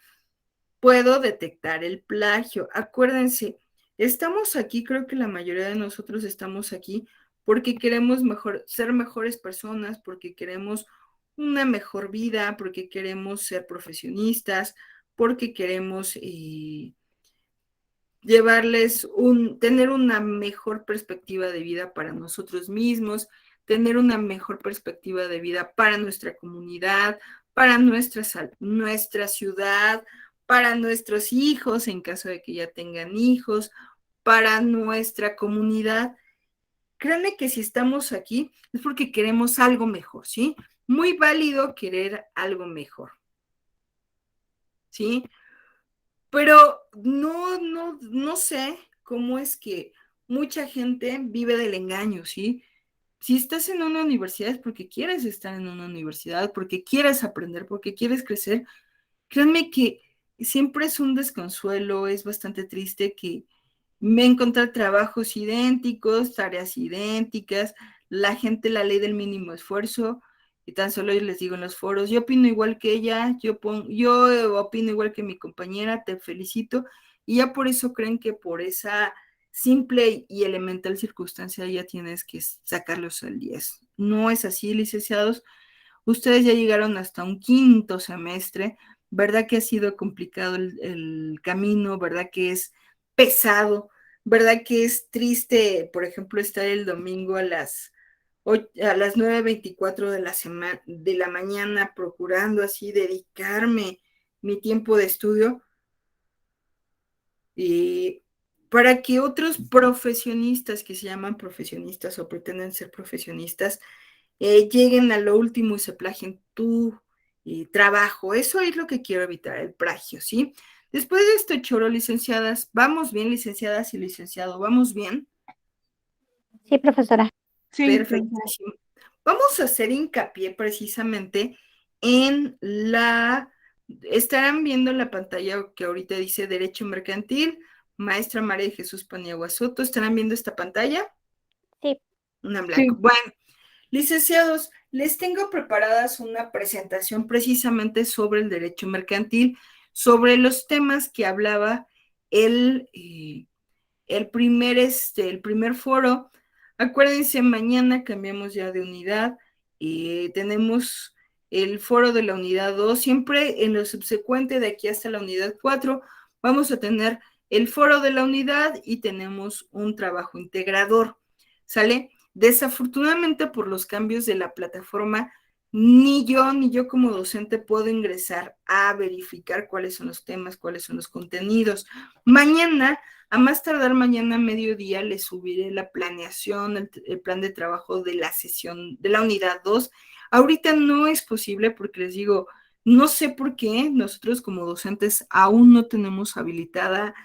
puedo detectar el plagio. Acuérdense, estamos aquí, creo que la mayoría de nosotros estamos aquí porque queremos ser mejores personas, porque queremos una mejor vida, porque queremos ser profesionistas, porque queremos tener una mejor perspectiva de vida para nosotros mismos, tener una mejor perspectiva de vida para nuestra comunidad, para nuestra ciudad, para nuestros hijos, en caso de que ya tengan hijos, para nuestra comunidad. Créanme que si estamos aquí es porque queremos algo mejor, ¿sí? Muy válido querer algo mejor, ¿sí? Pero no sé cómo es que mucha gente vive del engaño, ¿sí? Si estás en una universidad es porque quieres estar en una universidad, porque quieres aprender, porque quieres crecer. Créanme que siempre es un desconsuelo, es bastante triste que me encontrar trabajos idénticos, tareas idénticas, la gente, la ley del mínimo esfuerzo, y tan solo yo les digo en los foros, yo opino igual que ella, yo opino igual que mi compañera, te felicito, y ya por eso creen que por esa simple y elemental circunstancia ya tienes que sacarlos al 10. No es así, licenciados. Ustedes ya llegaron hasta un quinto semestre, ¿verdad que ha sido complicado el camino? ¿Verdad que es pesado? ¿Verdad que es triste, por ejemplo, estar el domingo a las 9:24 de la mañana procurando así dedicarme mi tiempo de estudio y para que otros profesionistas que se llaman profesionistas o pretenden ser profesionistas lleguen a lo último y se plagien tu trabajo? Eso es lo que quiero evitar, el plagio, ¿sí? Después de este choro, licenciadas, ¿vamos bien, licenciadas y licenciado? ¿Vamos bien? Sí, profesora. Sí, profesora. Perfectísimo. Vamos a hacer hincapié precisamente en estarán viendo la pantalla que ahorita dice Derecho Mercantil, maestra María de Jesús Paniagua Soto. ¿Estarán viendo esta pantalla? Sí. Una en blanco. Sí. Bueno, licenciados, les tengo preparadas una presentación precisamente sobre el derecho mercantil, sobre los temas que hablaba el, eh, el primer foro. Acuérdense, mañana cambiamos ya de unidad y tenemos el foro de la unidad 2. Siempre en lo subsecuente, de aquí hasta la unidad 4, vamos a tener el foro de la unidad y tenemos un trabajo integrador. ¿Sale? Desafortunadamente, por los cambios de la plataforma, ni yo como docente puedo ingresar a verificar cuáles son los temas, cuáles son los contenidos. Mañana, a más tardar mañana a mediodía, les subiré la planeación, el plan de trabajo de la sesión de la unidad 2. Ahorita no es posible porque les digo, no sé por qué nosotros como docentes aún no tenemos habilitada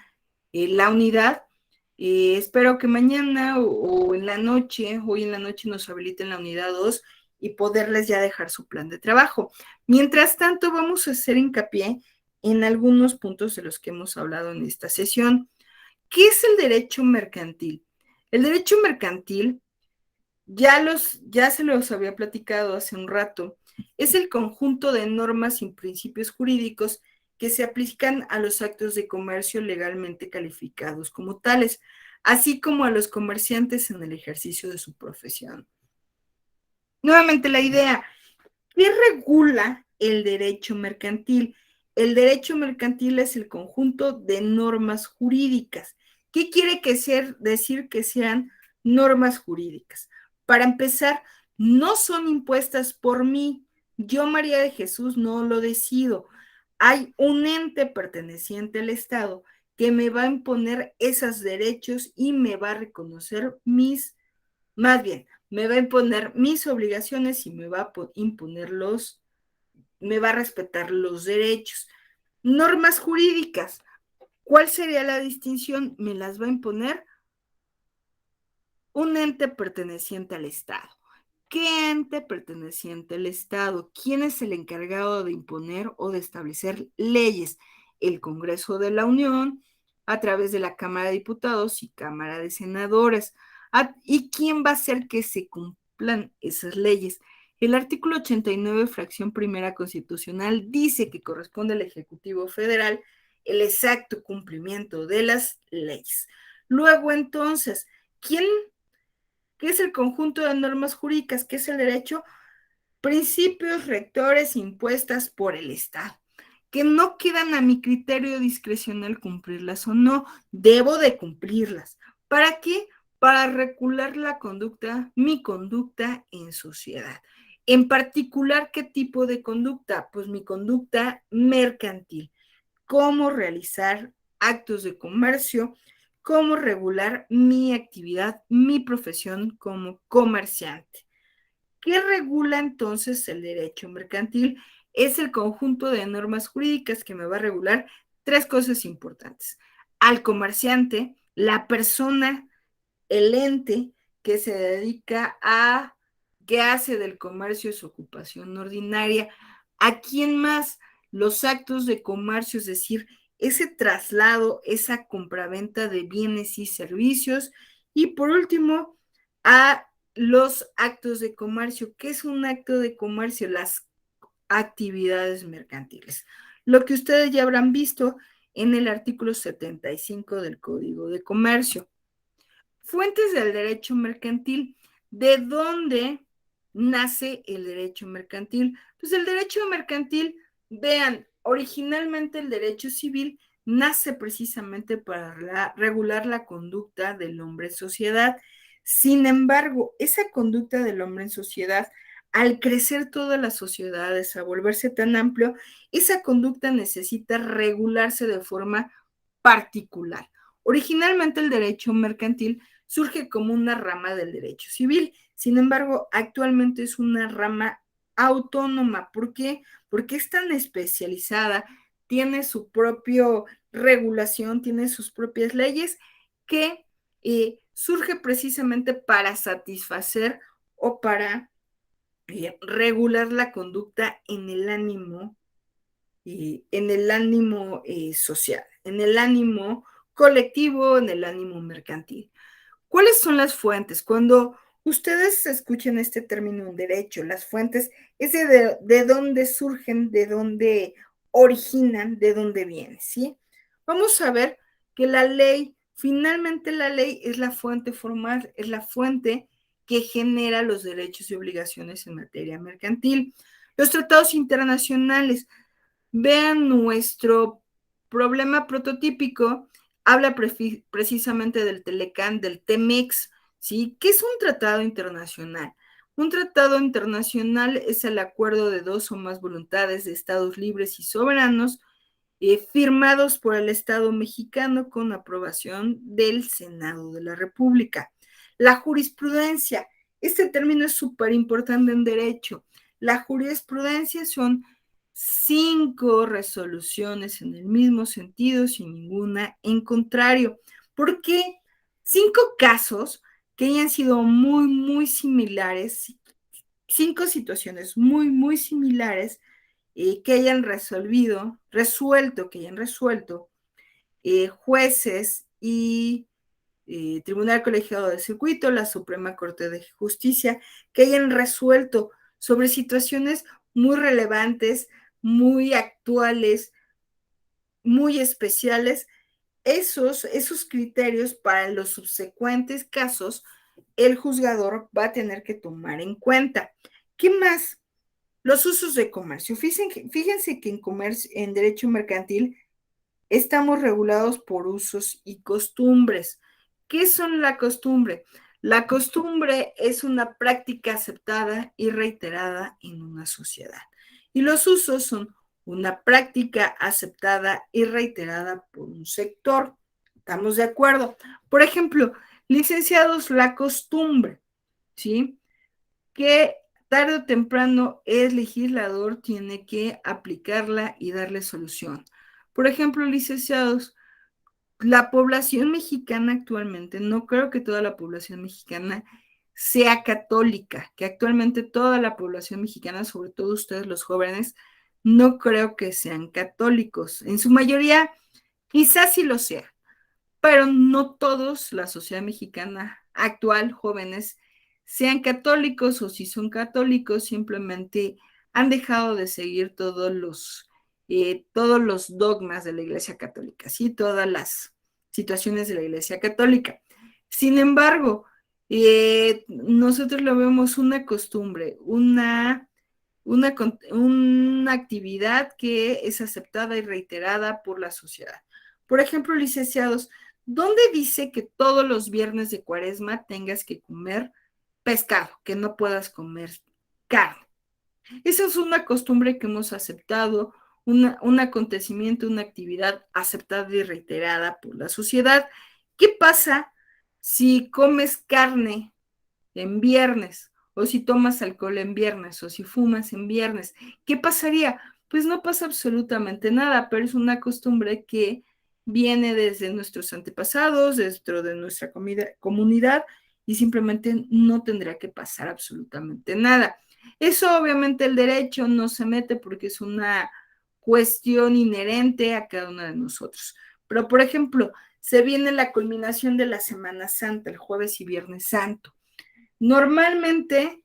la unidad. Espero que mañana o en la noche, hoy en la noche nos habiliten la unidad 2 y poderles ya dejar su plan de trabajo. Mientras tanto, vamos a hacer hincapié en algunos puntos de los que hemos hablado en esta sesión. ¿Qué es el derecho mercantil? El derecho mercantil, ya se los había platicado hace un rato, es el conjunto de normas y principios jurídicos que se aplican a los actos de comercio legalmente calificados como tales, así como a los comerciantes en el ejercicio de su profesión. Nuevamente la idea, ¿qué regula el derecho mercantil? El derecho mercantil es el conjunto de normas jurídicas. ¿Qué quiere decir que sean normas jurídicas? Para empezar, no son impuestas por mí. Yo, María de Jesús, no lo decido. Hay un ente perteneciente al Estado que me va a imponer esos derechos y me va a reconocer más bien, me va a imponer mis obligaciones y me va a imponer me va a respetar los derechos. Normas jurídicas, ¿cuál sería la distinción? Me las va a imponer un ente perteneciente al Estado. ¿Qué ente perteneciente al Estado? ¿Quién es el encargado de imponer o de establecer leyes? El Congreso de la Unión, a través de la Cámara de Diputados y Cámara de Senadores. ¿Y quién va a hacer que se cumplan esas leyes? El artículo 89, fracción primera constitucional, dice que corresponde al Ejecutivo Federal el exacto cumplimiento de las leyes. Luego, entonces, ¿qué es el conjunto de normas jurídicas? ¿Qué es el derecho? Principios rectores impuestas por el Estado, que no quedan a mi criterio discrecional cumplirlas o no, debo de cumplirlas. ¿Para qué? Para regular la conducta, mi conducta en sociedad. En particular, ¿qué tipo de conducta? Pues mi conducta mercantil. Cómo realizar actos de comercio, cómo regular mi actividad, mi profesión como comerciante. ¿Qué regula entonces el derecho mercantil? Es el conjunto de normas jurídicas que me va a regular tres cosas importantes. Al comerciante, la persona, el ente que se dedica a, que hace del comercio su ocupación ordinaria. ¿A quién más? Los actos de comercio, es decir, ese traslado, esa compraventa de bienes y servicios. Y por último, a los actos de comercio. ¿Qué es un acto de comercio? Las actividades mercantiles. Lo que ustedes ya habrán visto en el artículo 75 del Código de Comercio. Fuentes del derecho mercantil. ¿De dónde nace el derecho mercantil? Pues el derecho mercantil, vean, originalmente el derecho civil nace precisamente para regular la conducta del hombre en sociedad. Sin embargo, esa conducta del hombre en sociedad, al crecer todas las sociedades, a volverse tan amplio, esa conducta necesita regularse de forma particular. Originalmente el derecho mercantil surge como una rama del derecho civil, sin embargo, actualmente es una rama autónoma. ¿Por qué? Porque es tan especializada, tiene su propia regulación, tiene sus propias leyes, que surge precisamente para satisfacer o para regular la conducta en el ánimo social, en el ánimo colectivo, en el ánimo mercantil. ¿Cuáles son las fuentes? Cuando ustedes escuchen este término en derecho, las fuentes es de dónde surgen, de dónde originan, de dónde vienen, ¿sí? Vamos a ver que la ley, finalmente la ley es la fuente formal, es la fuente que genera los derechos y obligaciones en materia mercantil. Los tratados internacionales, vean nuestro problema prototípico, habla precisamente del Telecán, del TEMEX, ¿sí? ¿Qué es un tratado internacional? Un tratado internacional es el acuerdo de dos o más voluntades de estados libres y soberanos firmados por el Estado mexicano con aprobación del Senado de la República. La jurisprudencia, este término es súper importante en derecho. La jurisprudencia son 5 resoluciones en el mismo sentido, sin ninguna en contrario. ¿Por qué? 5 casos que hayan sido muy, muy similares, 5 situaciones muy, muy similares, que hayan resuelto jueces y Tribunal Colegiado de Circuito, la Suprema Corte de Justicia, que hayan resuelto sobre situaciones muy relevantes, muy actuales, muy especiales. Esos criterios para los subsecuentes casos, el juzgador va a tener que tomar en cuenta. ¿Qué más? Los usos de comercio. Fíjense que en derecho mercantil estamos regulados por usos y costumbres. ¿Qué son la costumbre? La costumbre es una práctica aceptada y reiterada en una sociedad. Y los usos son una práctica aceptada y reiterada por un sector. ¿Estamos de acuerdo? Por ejemplo, licenciados, la costumbre, ¿sí? Que tarde o temprano el legislador tiene que aplicarla y darle solución. Por ejemplo, licenciados, la población mexicana actualmente, no creo que toda la población mexicana sea católica, que actualmente toda la población mexicana, sobre todo ustedes los jóvenes, no creo que sean católicos. En su mayoría, quizás sí lo sea, pero no todos, la sociedad mexicana actual, jóvenes, sean católicos, o si son católicos, simplemente han dejado de seguir todos los dogmas de la Iglesia Católica, ¿sí? Todas las situaciones de la Iglesia Católica. Sin embargo, nosotros lo vemos una costumbre, una actividad que es aceptada y reiterada por la sociedad. Por ejemplo, licenciados, ¿dónde dice que todos los viernes de Cuaresma tengas que comer pescado, que no puedas comer carne? Esa es una costumbre que hemos aceptado, un acontecimiento, una actividad aceptada y reiterada por la sociedad. ¿Qué pasa si comes carne en viernes, o si tomas alcohol en viernes, o si fumas en viernes? ¿Qué pasaría? Pues no pasa absolutamente nada, pero es una costumbre que viene desde nuestros antepasados, dentro de nuestra comunidad, y simplemente no tendría que pasar absolutamente nada. Eso obviamente el derecho no se mete porque es una cuestión inherente a cada uno de nosotros. Pero, por ejemplo, se viene la culminación de la Semana Santa, el jueves y viernes santo. Normalmente,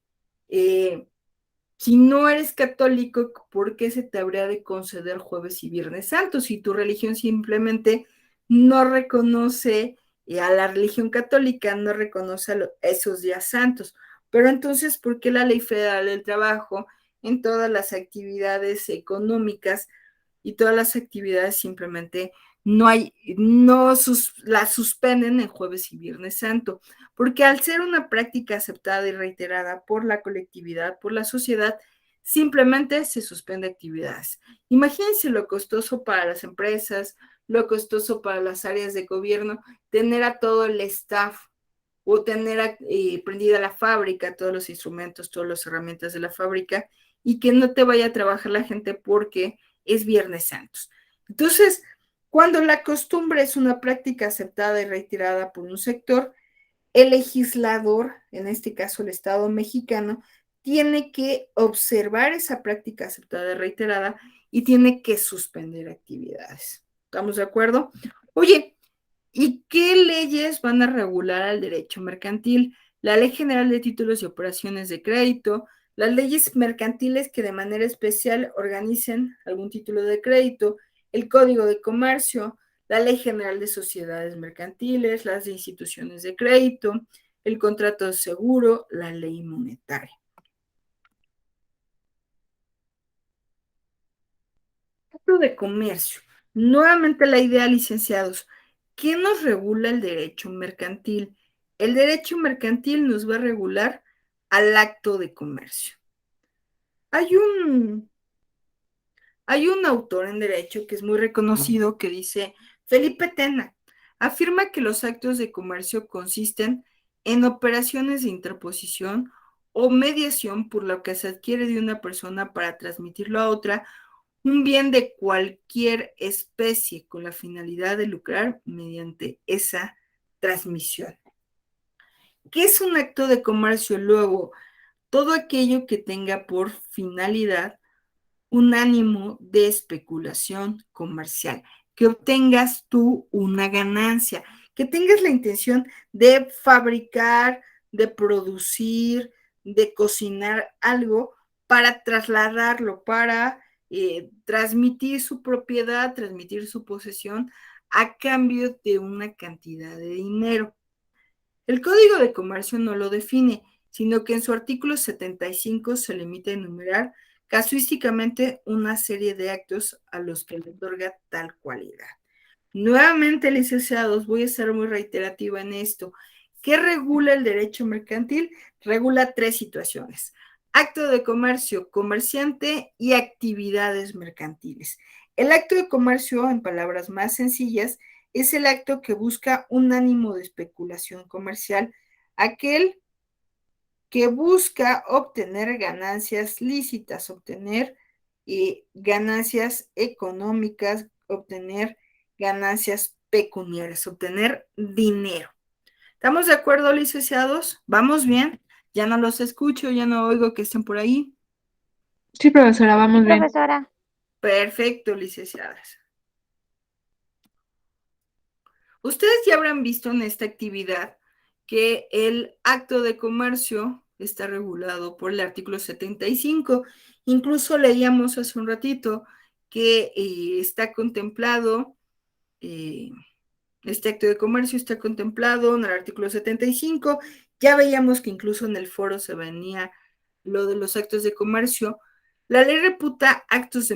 si no eres católico, ¿por qué se te habría de conceder jueves y viernes santos? Si tu religión simplemente no reconoce a la religión católica, no reconoce esos días santos. Pero entonces, ¿por qué la Ley Federal del Trabajo en todas las actividades económicas y todas las actividades simplemente las suspenden en jueves y viernes santo? Porque al ser una práctica aceptada y reiterada por la colectividad, por la sociedad, simplemente se suspende actividades. Imagínense lo costoso para las empresas, lo costoso para las áreas de gobierno, tener a todo el staff o tener prendida la fábrica, todos los instrumentos, todas las herramientas de la fábrica, y que no te vaya a trabajar la gente porque es Viernes Santos. Entonces, cuando la costumbre es una práctica aceptada y reiterada por un sector, el legislador, en este caso el Estado mexicano, tiene que observar esa práctica aceptada y reiterada y tiene que suspender actividades. ¿Estamos de acuerdo? Oye, ¿y qué leyes van a regular al derecho mercantil? La Ley General de Títulos y Operaciones de Crédito, las leyes mercantiles que de manera especial organicen algún título de crédito, el Código de Comercio, la Ley General de Sociedades Mercantiles, las de instituciones de crédito, el contrato de seguro, la ley monetaria. Acto de comercio. Nuevamente la idea, licenciados. ¿Qué nos regula el derecho mercantil? El derecho mercantil nos va a regular al acto de comercio. Hay un autor en derecho que es muy reconocido que dice, Felipe Tena, afirma que los actos de comercio consisten en operaciones de interposición o mediación por lo que se adquiere de una persona para transmitirlo a otra un bien de cualquier especie con la finalidad de lucrar mediante esa transmisión. ¿Qué es un acto de comercio? Luego, todo aquello que tenga por finalidad un ánimo de especulación comercial, que obtengas tú una ganancia, que tengas la intención de fabricar, de producir, de cocinar algo para trasladarlo, para transmitir su propiedad, transmitir su posesión a cambio de una cantidad de dinero. El Código de Comercio no lo define, sino que en su artículo 75 se limita a enumerar casuísticamente una serie de actos a los que le otorga tal cualidad. Nuevamente, licenciados, voy a ser muy reiterativa en esto. ¿Qué regula el derecho mercantil? Regula 3 situaciones: acto de comercio, comerciante y actividades mercantiles. El acto de comercio, en palabras más sencillas, es el acto que busca un ánimo de especulación comercial, aquel que busca obtener ganancias lícitas, obtener ganancias económicas, obtener ganancias pecuniarias, obtener dinero. ¿Estamos de acuerdo, licenciados? ¿Vamos bien? Ya no los escucho, ya no oigo que estén por ahí. Sí, profesora, vamos bien. Profesora, Perfecto, licenciadas. Ustedes ya habrán visto en esta actividad que el acto de comercio está regulado por el artículo 75. Incluso leíamos hace un ratito que está contemplado, este acto de comercio está contemplado en el artículo 75. Ya veíamos que incluso en el foro se venía lo de los actos de comercio. La ley reputa actos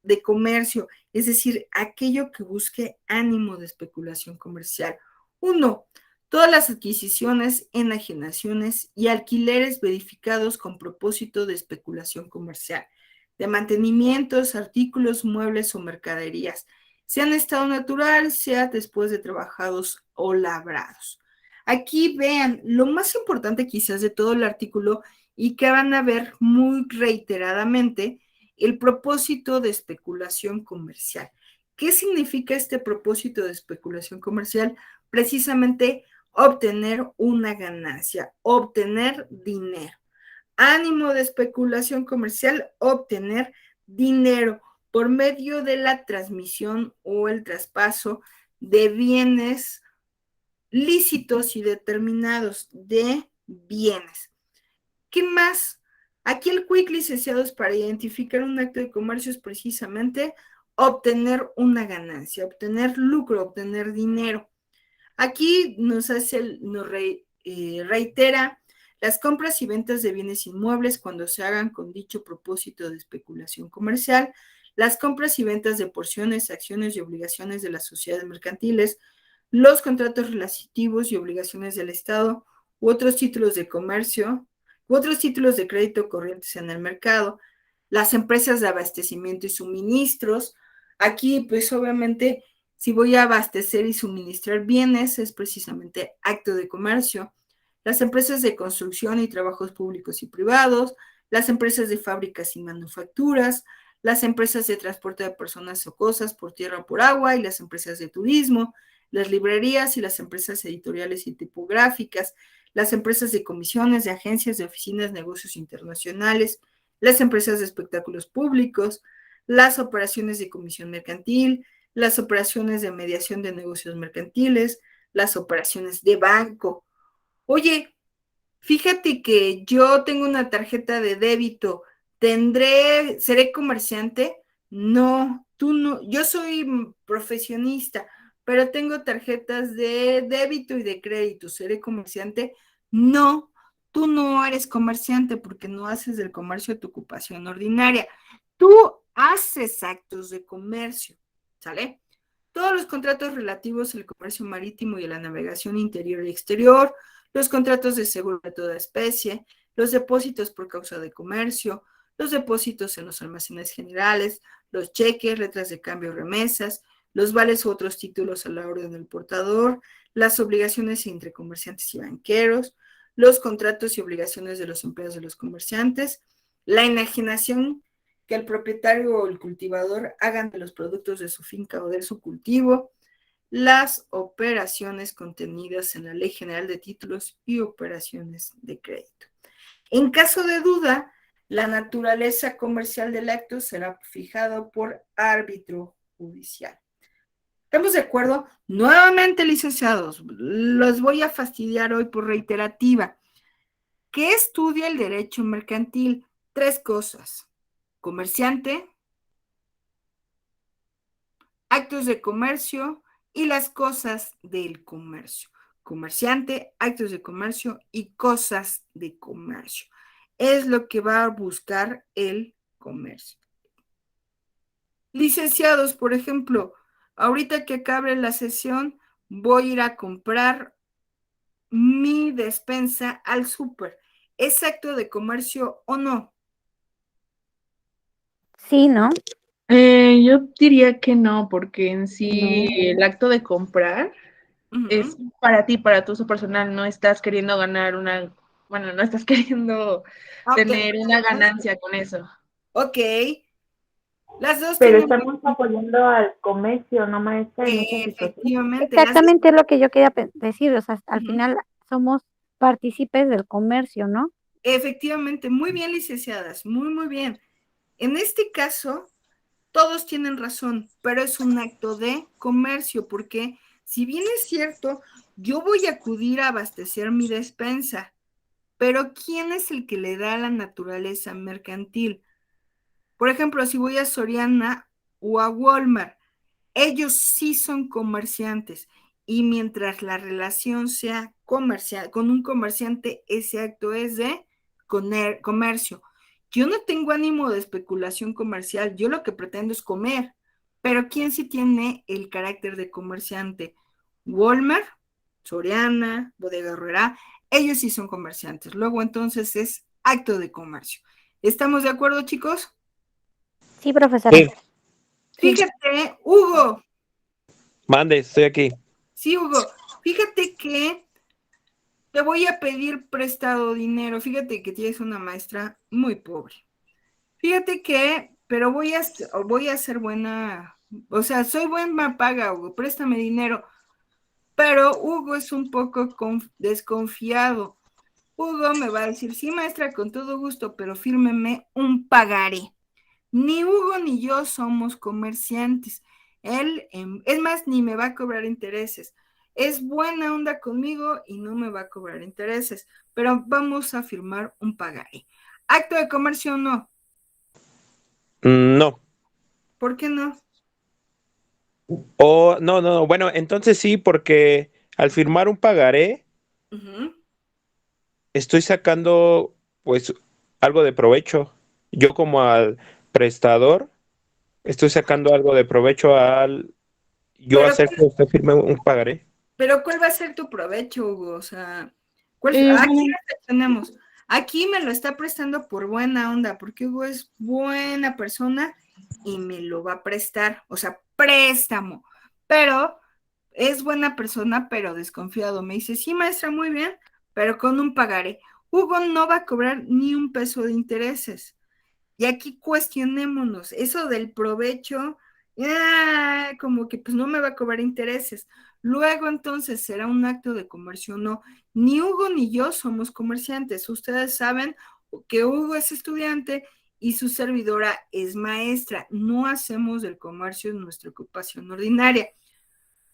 de comercio, es decir, aquello que busque ánimo de especulación comercial. 1. Todas las adquisiciones, enajenaciones y alquileres verificados con propósito de especulación comercial, de mantenimientos, artículos, muebles o mercaderías, sea en estado natural, sea después de trabajados o labrados. Aquí vean, lo más importante quizás de todo el artículo y que van a ver muy reiteradamente, el propósito de especulación comercial. ¿Qué significa este propósito de especulación comercial? Precisamente obtener una ganancia, obtener dinero. Ánimo de especulación comercial, obtener dinero por medio de la transmisión o el traspaso de bienes lícitos y determinados de bienes. ¿Qué más? Aquí el quick, licenciados, para identificar un acto de comercio es precisamente obtener una ganancia, obtener lucro, obtener dinero. Aquí nos reitera las compras y ventas de bienes inmuebles cuando se hagan con dicho propósito de especulación comercial, las compras y ventas de porciones, acciones y obligaciones de las sociedades mercantiles, los contratos relativos y obligaciones del Estado u otros títulos de comercio, u otros títulos de crédito corrientes en el mercado, las empresas de abastecimiento y suministros. Aquí, pues obviamente, si voy a abastecer y suministrar bienes, es precisamente acto de comercio. Las empresas de construcción y trabajos públicos y privados, las empresas de fábricas y manufacturas, las empresas de transporte de personas o cosas por tierra o por agua y las empresas de turismo, las librerías y las empresas editoriales y tipográficas, las empresas de comisiones, de agencias, de oficinas, negocios internacionales, las empresas de espectáculos públicos, las operaciones de comisión mercantil, las operaciones de mediación de negocios mercantiles, las operaciones de banco. Oye, fíjate que yo tengo una tarjeta de débito, ¿seré comerciante? No, tú no, yo soy profesionista, pero tengo tarjetas de débito y de crédito, ¿seré comerciante? No, tú no eres comerciante porque no haces del comercio tu ocupación ordinaria. Tú haces actos de comercio, ¿sale? Todos los contratos relativos al comercio marítimo y a la navegación interior y exterior, los contratos de seguro de toda especie, los depósitos por causa de comercio, los depósitos en los almacenes generales, los cheques, letras de cambio, remesas, los vales u otros títulos a la orden del portador, las obligaciones entre comerciantes y banqueros, los contratos y obligaciones de los empleados de los comerciantes, la enajenación que el propietario o el cultivador hagan de los productos de su finca o de su cultivo, las operaciones contenidas en la Ley General de Títulos y Operaciones de Crédito. En caso de duda, la naturaleza comercial del acto será fijada por árbitro judicial. ¿Estamos de acuerdo? Nuevamente, licenciados, los voy a fastidiar hoy por reiterativa. ¿Qué estudia el derecho mercantil? 3 cosas: comerciante, actos de comercio y las cosas del comercio. Comerciante, actos de comercio y cosas de comercio. Es lo que va a buscar el comercio. Licenciados, por ejemplo, ahorita que acabe la sesión, voy a ir a comprar mi despensa al súper. ¿Es acto de comercio o no? sí, ¿no? Yo diría que no, porque en sí el acto de comprar es para ti, para tu uso personal, no estás queriendo ganar bueno, no estás queriendo tener una ganancia con eso. Ok. Las dos Pero tienen... estamos apoyando al comercio, ¿no, maestra? En esa situación. Efectivamente. Exactamente es lo que yo quería decir, o sea, al final somos partícipes del comercio, ¿no? Efectivamente, muy bien, licenciadas, muy, muy bien. En este caso, todos tienen razón, pero es un acto de comercio, porque si bien es cierto, yo voy a acudir a abastecer mi despensa, pero ¿quién es el que le da la naturaleza mercantil? Por ejemplo, si voy a Soriana o a Walmart, ellos sí son comerciantes y mientras la relación sea comercial, con un comerciante, ese acto es de comercio. Yo no tengo ánimo de especulación comercial, yo lo que pretendo es comer, pero ¿quién sí tiene el carácter de comerciante? Walmart, Soriana, Bodega Aurrerá, ellos sí son comerciantes. Luego entonces es acto de comercio. ¿Estamos de acuerdo, chicos? Sí, profesora. Sí, Fíjate, Hugo, mande, estoy aquí. sí, Hugo, fíjate que te voy a pedir prestado dinero. Fíjate que tienes una maestra muy pobre. Fíjate que, pero voy a ser buena, o sea, soy buena paga, Hugo, préstame dinero. Pero Hugo es un poco desconfiado. Hugo me va a decir, sí, maestra, con todo gusto, pero fírmeme un pagaré. Ni Hugo ni yo somos comerciantes. Él, es más, ni me va a cobrar intereses. Es buena onda conmigo y no me va a cobrar intereses, pero vamos a firmar un pagaré. ¿Acto de comercio no? No. ¿Por qué no? No. Bueno, entonces sí, porque al firmar un pagaré, Ujú. estoy sacando pues algo de provecho. Yo como al prestador, estoy sacando algo de provecho al yo Pero, hacer que usted firme un pagaré. pero ¿cuál va a ser tu provecho, Hugo? O sea, Bueno, aquí tenemos. Aquí me lo está prestando por buena onda, porque Hugo es buena persona y me lo va a prestar, o sea, préstamo. Pero es buena persona, pero desconfiado. Me dice, sí, maestra, muy bien, pero con un pagaré. Hugo no va a cobrar ni un peso de intereses. Y aquí cuestionémonos, eso del provecho, como que pues no me va a cobrar intereses. Luego entonces será un acto de comercio, no. Ni Hugo ni yo somos comerciantes. Ustedes saben que Hugo es estudiante y su servidora es maestra. No hacemos del comercio nuestra ocupación ordinaria.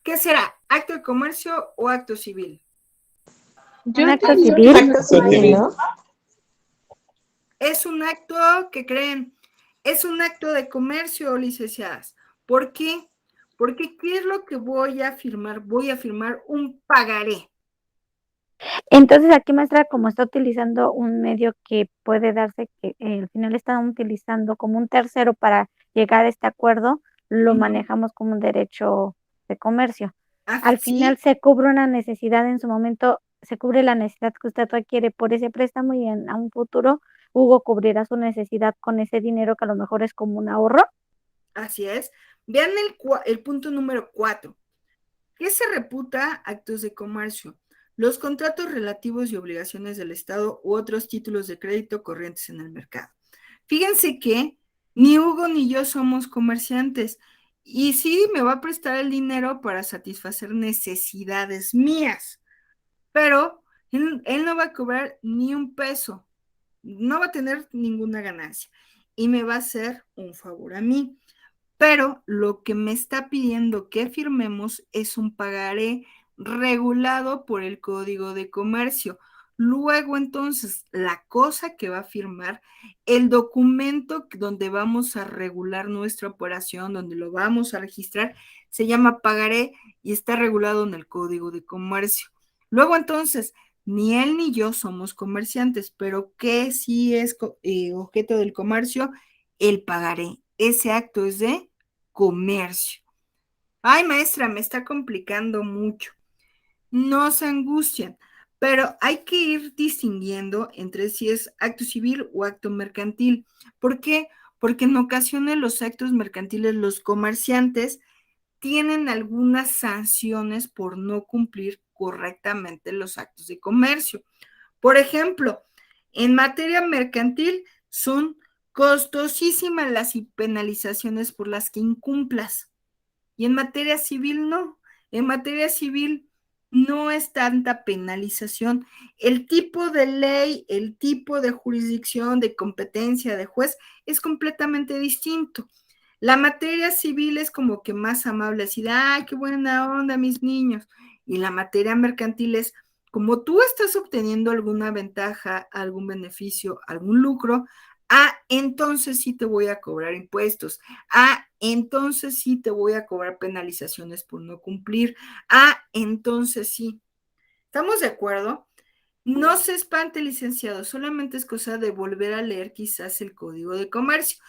¿Qué será? ¿Acto de comercio o acto civil? yo Un acto entendí civil. Acto civil, ¿no? Es un acto, ¿qué creen? Es un acto de comercio, licenciadas. ¿Por qué? Porque ¿qué es lo que voy a firmar? Voy a firmar un pagaré. Entonces aquí, maestra, como está utilizando un medio que puede darse que al final están utilizando como un tercero para llegar a este acuerdo, lo manejamos como un derecho de comercio. Al final Sí, se cubre una necesidad en su momento, se cubre la necesidad que usted requiere por ese préstamo y a un futuro Hugo cubrirá su necesidad con ese dinero que a lo mejor es como un ahorro. así es. Vean el punto número 4. ¿Qué se reputa actos de comercio? Los contratos relativos y obligaciones del Estado u otros títulos de crédito corrientes en el mercado. Fíjense que ni Hugo ni yo somos comerciantes y sí me va a prestar el dinero para satisfacer necesidades mías, pero él no va a cobrar ni un peso, no va a tener ninguna ganancia y me va a hacer un favor a mí. Pero lo que me está pidiendo que firmemos es un pagaré regulado por el Código de Comercio. Luego, entonces, la cosa que va a firmar, el documento donde vamos a regular nuestra operación, donde lo vamos a registrar, se llama pagaré y está regulado en el Código de Comercio. Luego, entonces, ni él ni yo somos comerciantes, pero ¿qué sí es objeto del comercio? El pagaré. Ese acto es de comercio. Ay, maestra, me está complicando mucho. No se angustian, pero hay que ir distinguiendo entre si es acto civil o acto mercantil. ¿Por qué? Porque en ocasiones los actos mercantiles, los comerciantes tienen algunas sanciones por no cumplir correctamente los actos de comercio. Por ejemplo, en materia mercantil son costosísimas las penalizaciones por las que incumplas. Y en materia civil no. En materia civil no es tanta penalización. El tipo de ley, el tipo de jurisdicción, de competencia de juez es completamente distinto. La materia civil es como que más amable, así de, ¡ay, qué buena onda, mis niños! Y la materia mercantil es, como tú estás obteniendo alguna ventaja, algún beneficio, algún lucro, entonces sí te voy a cobrar impuestos. Entonces sí te voy a cobrar penalizaciones por no cumplir. Entonces sí. ¿Estamos de acuerdo? No se espante, licenciado, solamente es cosa de volver a leer quizás el Código de Comercio.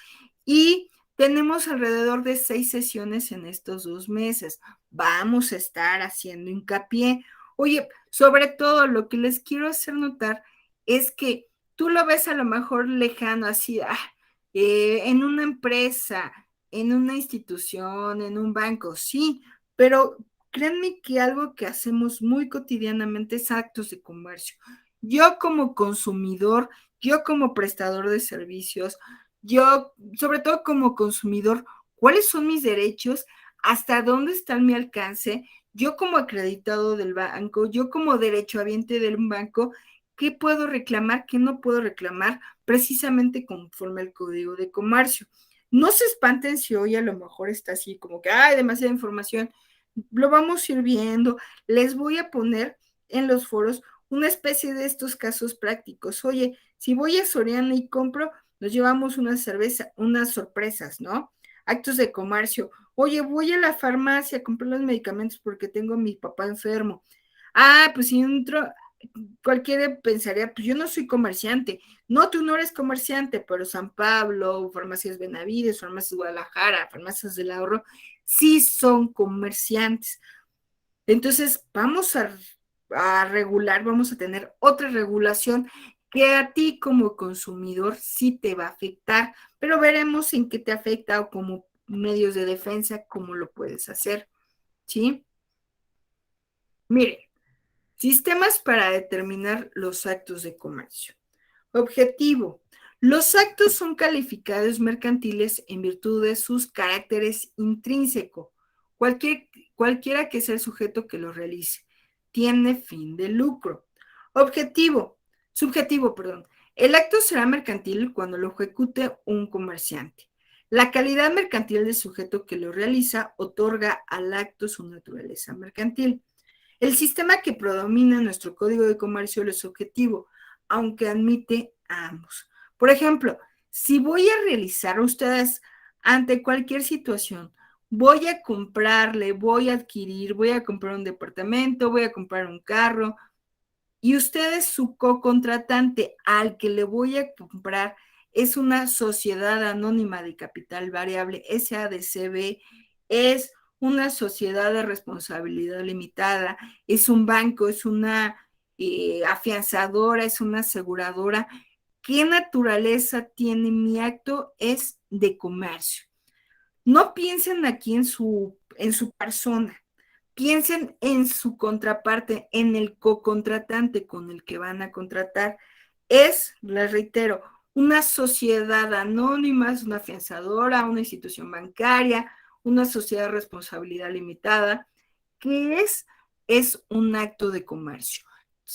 Y tenemos alrededor de 6 sesiones en estos 2 meses. Vamos a estar haciendo hincapié. Oye, sobre todo lo que les quiero hacer notar es que tú lo ves a lo mejor lejano, así, en una empresa, en una institución, en un banco, sí, pero créanme que algo que hacemos muy cotidianamente es actos de comercio. Yo como consumidor, yo como prestador de servicios, yo, sobre todo como consumidor, ¿cuáles son mis derechos? ¿Hasta dónde está mi alcance? Yo como acreditado del banco, yo como derechohabiente del banco, ¿qué puedo reclamar? ¿Qué no puedo reclamar? Precisamente conforme al Código de Comercio. No se espanten si hoy a lo mejor está así como que hay demasiada información. Lo vamos a ir viendo. Les voy a poner en los foros una especie de estos casos prácticos. Oye, si voy a Soriana y compro, nos llevamos una cerveza, unas sorpresas, ¿no? Actos de comercio. Oye, voy a la farmacia a comprar los medicamentos porque tengo a mi papá enfermo. Pues si entro, cualquiera pensaría, pues yo no soy comerciante. No, tú no eres comerciante, pero San Pablo, Farmacias Benavides, Farmacias Guadalajara, Farmacias del Ahorro, sí son comerciantes. Entonces, vamos a regular, vamos a tener otra regulación que a ti como consumidor sí te va a afectar, pero veremos en qué te afecta o como medios de defensa, cómo lo puedes hacer, ¿sí? Miren, sistemas para determinar los actos de comercio. Objetivo. Los actos son calificados mercantiles en virtud de sus caracteres intrínsecos. Cualquiera que sea el sujeto que lo realice. Tiene fin de lucro. Subjetivo, perdón. El acto será mercantil cuando lo ejecute un comerciante. La calidad mercantil del sujeto que lo realiza otorga al acto su naturaleza mercantil. El sistema que predomina en nuestro Código de Comercio es objetivo, aunque admite a ambos. Por ejemplo, si voy a realizar ustedes ante cualquier situación, voy a comprarle, voy a adquirir, voy a comprar un departamento, voy a comprar un carro, y ustedes, su co-contratante al que le voy a comprar es una sociedad anónima de capital variable, SADCB, es una sociedad de responsabilidad limitada, es un banco, es una afianzadora, es una aseguradora. ¿Qué naturaleza tiene mi acto? Es de comercio. No piensen aquí en su persona, piensen en su contraparte, en el co-contratante con el que van a contratar. Es, les reitero, una sociedad anónima, es una afianzadora, una institución bancaria, una sociedad de responsabilidad limitada, que es un acto de comercio.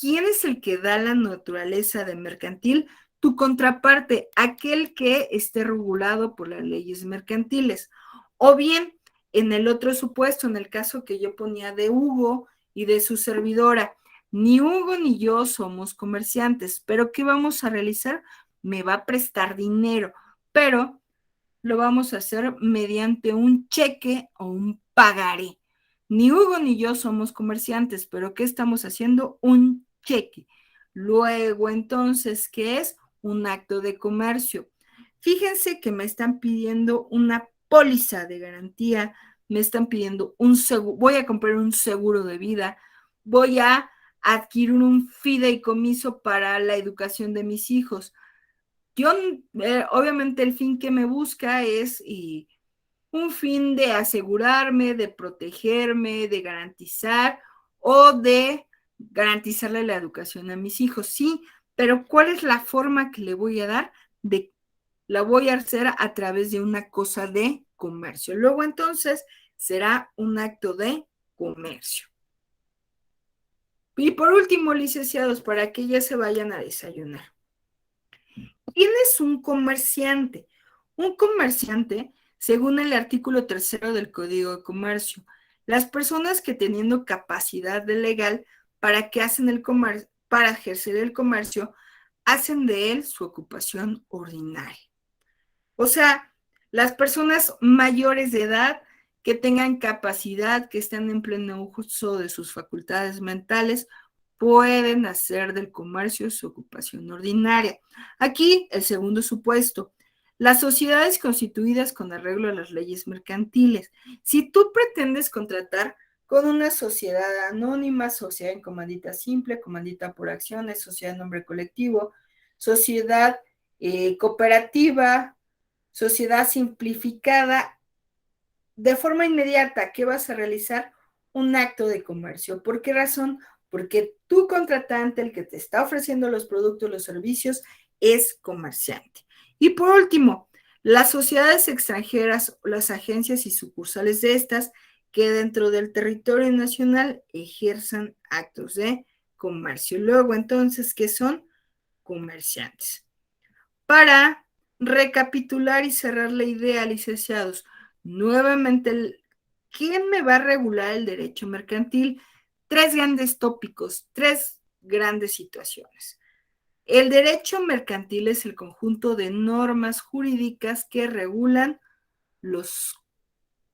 ¿Quién es el que da la naturaleza de mercantil? Tu contraparte, aquel que esté regulado por las leyes mercantiles. O bien, en el otro supuesto, en el caso que yo ponía de Hugo y de su servidora, ni Hugo ni yo somos comerciantes, pero ¿qué vamos a realizar? Me va a prestar dinero, pero lo vamos a hacer mediante un cheque o un pagaré. Ni Hugo ni yo somos comerciantes, pero ¿qué estamos haciendo? Un cheque. Luego, entonces, ¿qué es? Un acto de comercio. Fíjense que me están pidiendo una póliza de garantía, me están pidiendo un seguro, voy a comprar un seguro de vida, voy a adquirir un fideicomiso para la educación de mis hijos. Yo, obviamente, el fin que me busca es un fin de asegurarme, de protegerme, de garantizar o de garantizarle la educación a mis hijos, sí, pero ¿cuál es la forma que le voy a dar? La voy a hacer a través de una cosa de comercio. Luego entonces será un acto de comercio. Y por último, licenciados, para que ya se vayan a desayunar. ¿Quién es un comerciante? Un comerciante, según el artículo 3 del Código de Comercio, las personas que teniendo capacidad de legal para que hacen el comercio, para ejercer el comercio, hacen de él su ocupación ordinaria. O sea, las personas mayores de edad que tengan capacidad, que estén en pleno uso de sus facultades mentales, pueden hacer del comercio su ocupación ordinaria. Aquí, el segundo supuesto, las sociedades constituidas con arreglo a las leyes mercantiles. Si tú pretendes contratar con una sociedad anónima, sociedad en comandita simple, comandita por acciones, sociedad en nombre colectivo, sociedad cooperativa, sociedad simplificada, de forma inmediata, ¿qué vas a realizar? Un acto de comercio. ¿Por qué razón? Porque tu contratante, el que te está ofreciendo los productos, los servicios, es comerciante. Y por último, las sociedades extranjeras, las agencias y sucursales de estas que dentro del territorio nacional ejerzan actos de comercio. Luego, entonces, ¿qué son? Comerciantes. Para recapitular y cerrar la idea, licenciados, nuevamente, ¿quién me va a regular el derecho mercantil? Tres grandes tópicos, tres grandes situaciones. El derecho mercantil es el conjunto de normas jurídicas que regulan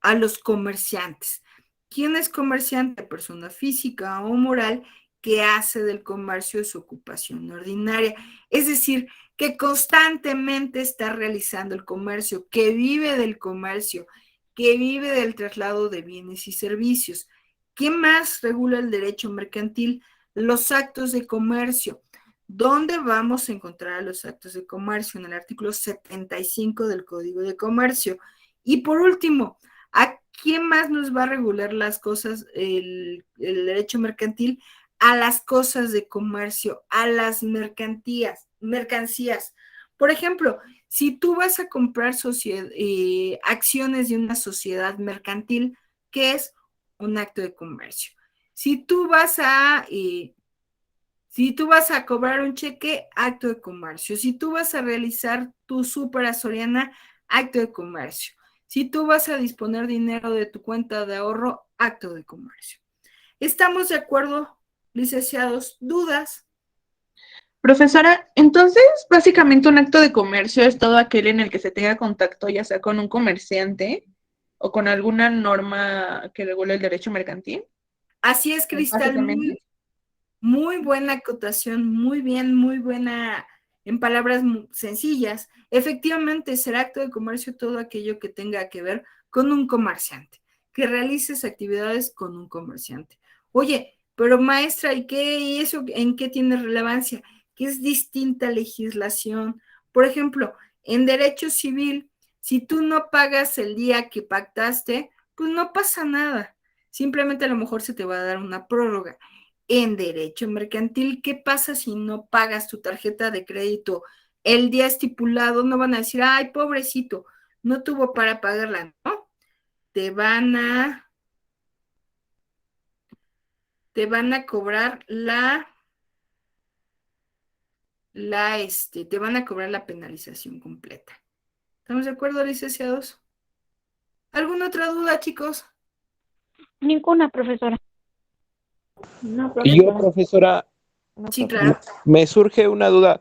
a los comerciantes. ¿Quién es comerciante? Persona física o moral que hace del comercio su ocupación ordinaria. Es decir, que constantemente está realizando el comercio, que vive del comercio, que vive del traslado de bienes y servicios. ¿Qué más regula el derecho mercantil? Los actos de comercio. ¿Dónde vamos a encontrar los actos de comercio? En el artículo 75 del Código de Comercio. Y por último, ¿a quién más nos va a regular las cosas, el derecho mercantil? A las cosas de comercio, a las mercancías. Por ejemplo, si tú vas a comprar acciones de una sociedad mercantil, ¿qué es? Un acto de comercio. Si tú vas a cobrar un cheque, acto de comercio. Si tú vas a realizar tu súper a Soriana, acto de comercio. Si tú vas a disponer dinero de tu cuenta de ahorro, acto de comercio. ¿Estamos de acuerdo, licenciados? ¿Dudas? Profesora, entonces básicamente un acto de comercio es todo aquel en el que se tenga contacto ya sea con un comerciante o con alguna norma que regule el derecho mercantil. Así es, Cristal. Básicamente. Muy buena acotación, muy bien, muy buena, en palabras sencillas. Efectivamente, será acto de comercio todo aquello que tenga que ver con un comerciante, que realices actividades con un comerciante. Oye, pero maestra, ¿y eso en qué tiene relevancia? Que es distinta legislación. Por ejemplo, en derecho civil, si tú no pagas el día que pactaste, pues no pasa nada. Simplemente a lo mejor se te va a dar una prórroga. En derecho mercantil, ¿qué pasa si no pagas tu tarjeta de crédito el día estipulado? No van a decir, ay, pobrecito, no tuvo para pagarla, ¿no? Te van a cobrar te van a cobrar la penalización completa. ¿Estamos de acuerdo, licenciados? ¿Alguna otra duda, chicos? Ninguna, profesora. No, Y yo, profesora. profesora, Sí, claro. me surge una duda.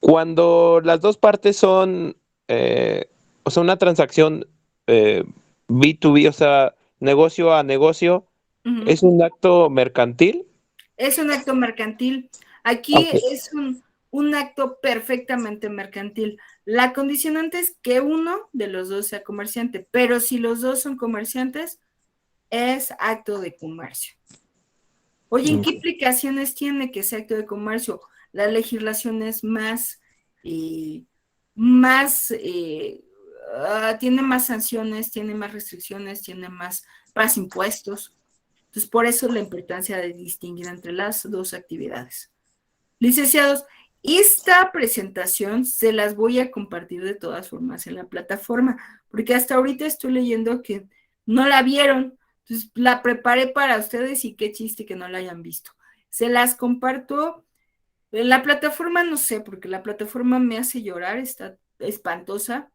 Cuando las dos partes son, o sea, una transacción B2B, o sea, negocio a negocio, Ujú. ¿es un acto mercantil? Es un acto mercantil. Aquí Ok. es un acto perfectamente mercantil. La condicionante es que uno de los dos sea comerciante, pero si los dos son comerciantes, es acto de comercio. Oye, ¿en qué implicaciones tiene que sea acto de comercio? La legislación es tiene más sanciones, tiene más restricciones, tiene más impuestos. Entonces, por eso la importancia de distinguir entre las dos actividades. Licenciados, esta presentación se las voy a compartir de todas formas en la plataforma, porque hasta ahorita estoy leyendo que no la vieron, Entonces, la preparé para ustedes y qué chiste que no la hayan visto. Se las comparto. En la plataforma no sé, porque la plataforma me hace llorar, está espantosa.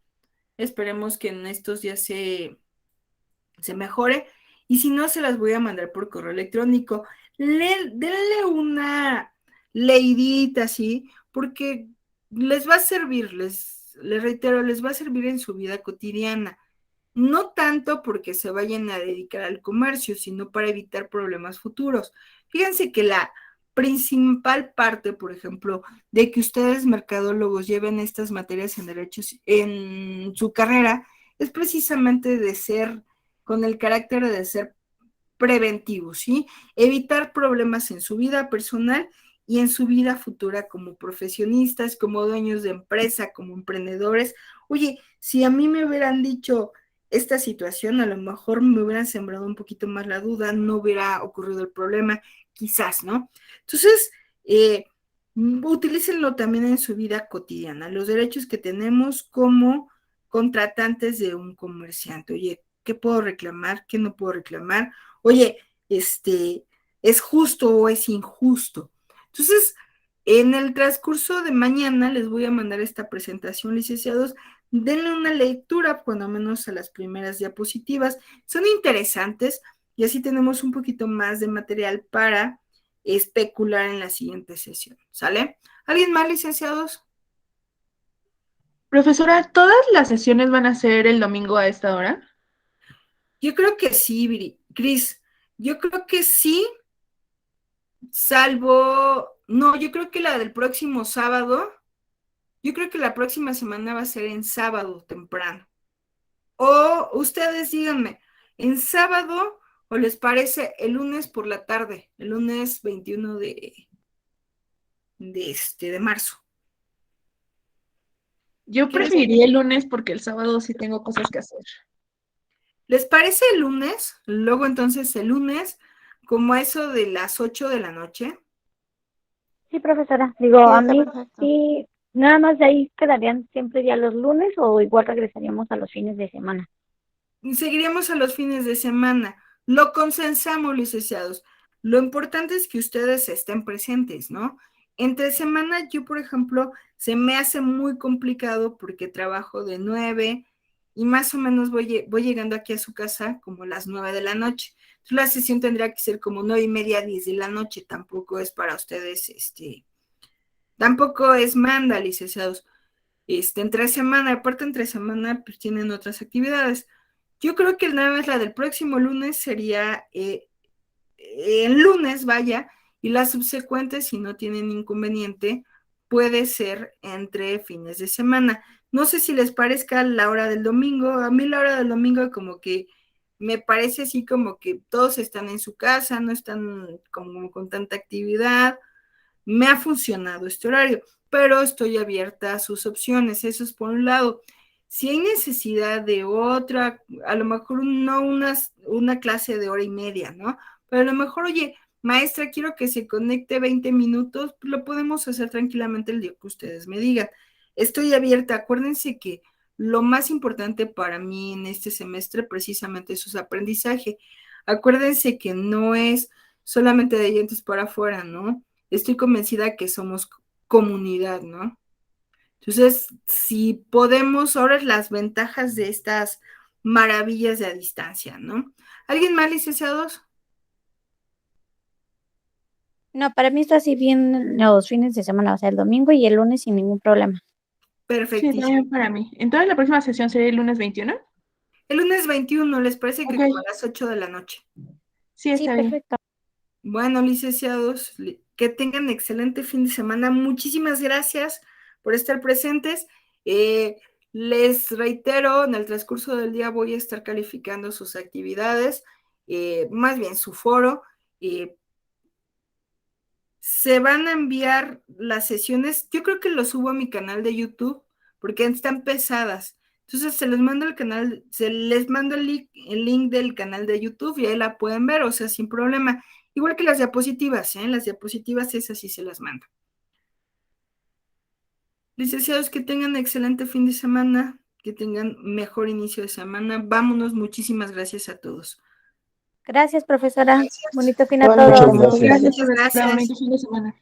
Esperemos que en estos días se mejore. Y si no, se las voy a mandar por correo electrónico. Denle una leidita así, porque les va a servir, les reitero, les va a servir en su vida cotidiana. No tanto porque se vayan a dedicar al comercio, sino para evitar problemas futuros. Fíjense que la principal parte, por ejemplo, de que ustedes mercadólogos lleven estas materias en derechos en su carrera, es precisamente de ser, con el carácter de ser preventivo, ¿sí? Evitar problemas en su vida personal y en su vida futura como profesionistas, como dueños de empresa, como emprendedores. Oye, si a mí me hubieran dicho esta situación, a lo mejor me hubieran sembrado un poquito más la duda, no hubiera ocurrido el problema, quizás, ¿no? Entonces, utilícenlo también en su vida cotidiana, los derechos que tenemos como contratantes de un comerciante. Oye, ¿qué puedo reclamar? ¿Qué no puedo reclamar? Oye, ¿es justo o es injusto? Entonces, en el transcurso de mañana les voy a mandar esta presentación, licenciados. Denle una lectura, cuando menos a las primeras diapositivas. Son interesantes y así tenemos un poquito más de material para especular en la siguiente sesión. ¿Sale? ¿Alguien más, licenciados? Profesora, ¿todas las sesiones van a ser el domingo a esta hora? Yo creo que sí, Cris. Yo creo que sí, salvo, no, yo creo que la del próximo sábado, yo creo que la próxima semana va a ser en sábado temprano. O ustedes díganme, ¿en sábado o les parece el lunes por la tarde, el lunes 21 de marzo? Yo preferiría el lunes porque el sábado sí tengo cosas que hacer. ¿Les parece el lunes? Luego entonces el lunes, como eso de las 8 de la noche. Sí, profesora. Digo, Sí, a está mí perfecto. sí, nada más de ahí quedarían siempre ya los lunes o igual regresaríamos a los fines de semana. Seguiríamos a los fines de semana. Lo consensamos, licenciados. Lo importante es que ustedes estén presentes, ¿no? Entre semana, yo, por ejemplo, se me hace muy complicado porque trabajo de 9 y más o menos voy llegando aquí a su casa como a las 9 de la noche. Entonces, la sesión tendría que ser como 9:30, 10 de la noche. Tampoco es para ustedes, tampoco es manda, licenciados. Entre semana, aparte entre semana, pues tienen otras actividades. Yo creo que nada más la del próximo lunes sería el lunes, vaya, y las subsecuentes, si no tienen inconveniente, puede ser entre fines de semana. No sé si les parezca la hora del domingo. A mí la hora del domingo como que me parece así como que todos están en su casa, no están como con tanta actividad. Me ha funcionado este horario, pero estoy abierta a sus opciones, eso es por un lado. Si hay necesidad de otra, a lo mejor no una clase de hora y media, ¿no? Pero a lo mejor, oye, maestra, quiero que se conecte 20 minutos, lo podemos hacer tranquilamente el día que ustedes me digan. Estoy abierta, acuérdense que lo más importante para mí en este semestre precisamente es su aprendizaje. Acuérdense que no es solamente de dientes para afuera, ¿no? Estoy convencida que somos comunidad, ¿no? Entonces, si podemos, ahora las ventajas de estas maravillas de a distancia, ¿no? ¿Alguien más, licenciados? No, para mí está así bien los fines de semana, o sea, el domingo y el lunes sin ningún problema. Sí, Perfectísimo. también para mí. Entonces, la próxima sesión sería el lunes 21. El lunes 21, ¿les parece que Ok. como a las 8 de la noche? Sí, Sí, está bien. perfecto. Bueno, licenciados, que tengan excelente fin de semana. Muchísimas gracias por estar presentes. Les reitero, en el transcurso del día voy a estar calificando sus actividades, más bien su foro. Se van a enviar las sesiones, yo creo que lo subo a mi canal de YouTube, porque están pesadas. Entonces se les manda el link del canal de YouTube y ahí la pueden ver, o sea, sin problema. Igual que las diapositivas, ¿eh? Las diapositivas esas sí se las mando. Licenciados, que tengan excelente fin de semana, que tengan mejor inicio de semana. Vámonos, muchísimas gracias a todos. Gracias, profesora. Bonito fin a Bueno, todos. Muchas gracias. Gracias, Muchas profesora. gracias. Bonito fin de semana.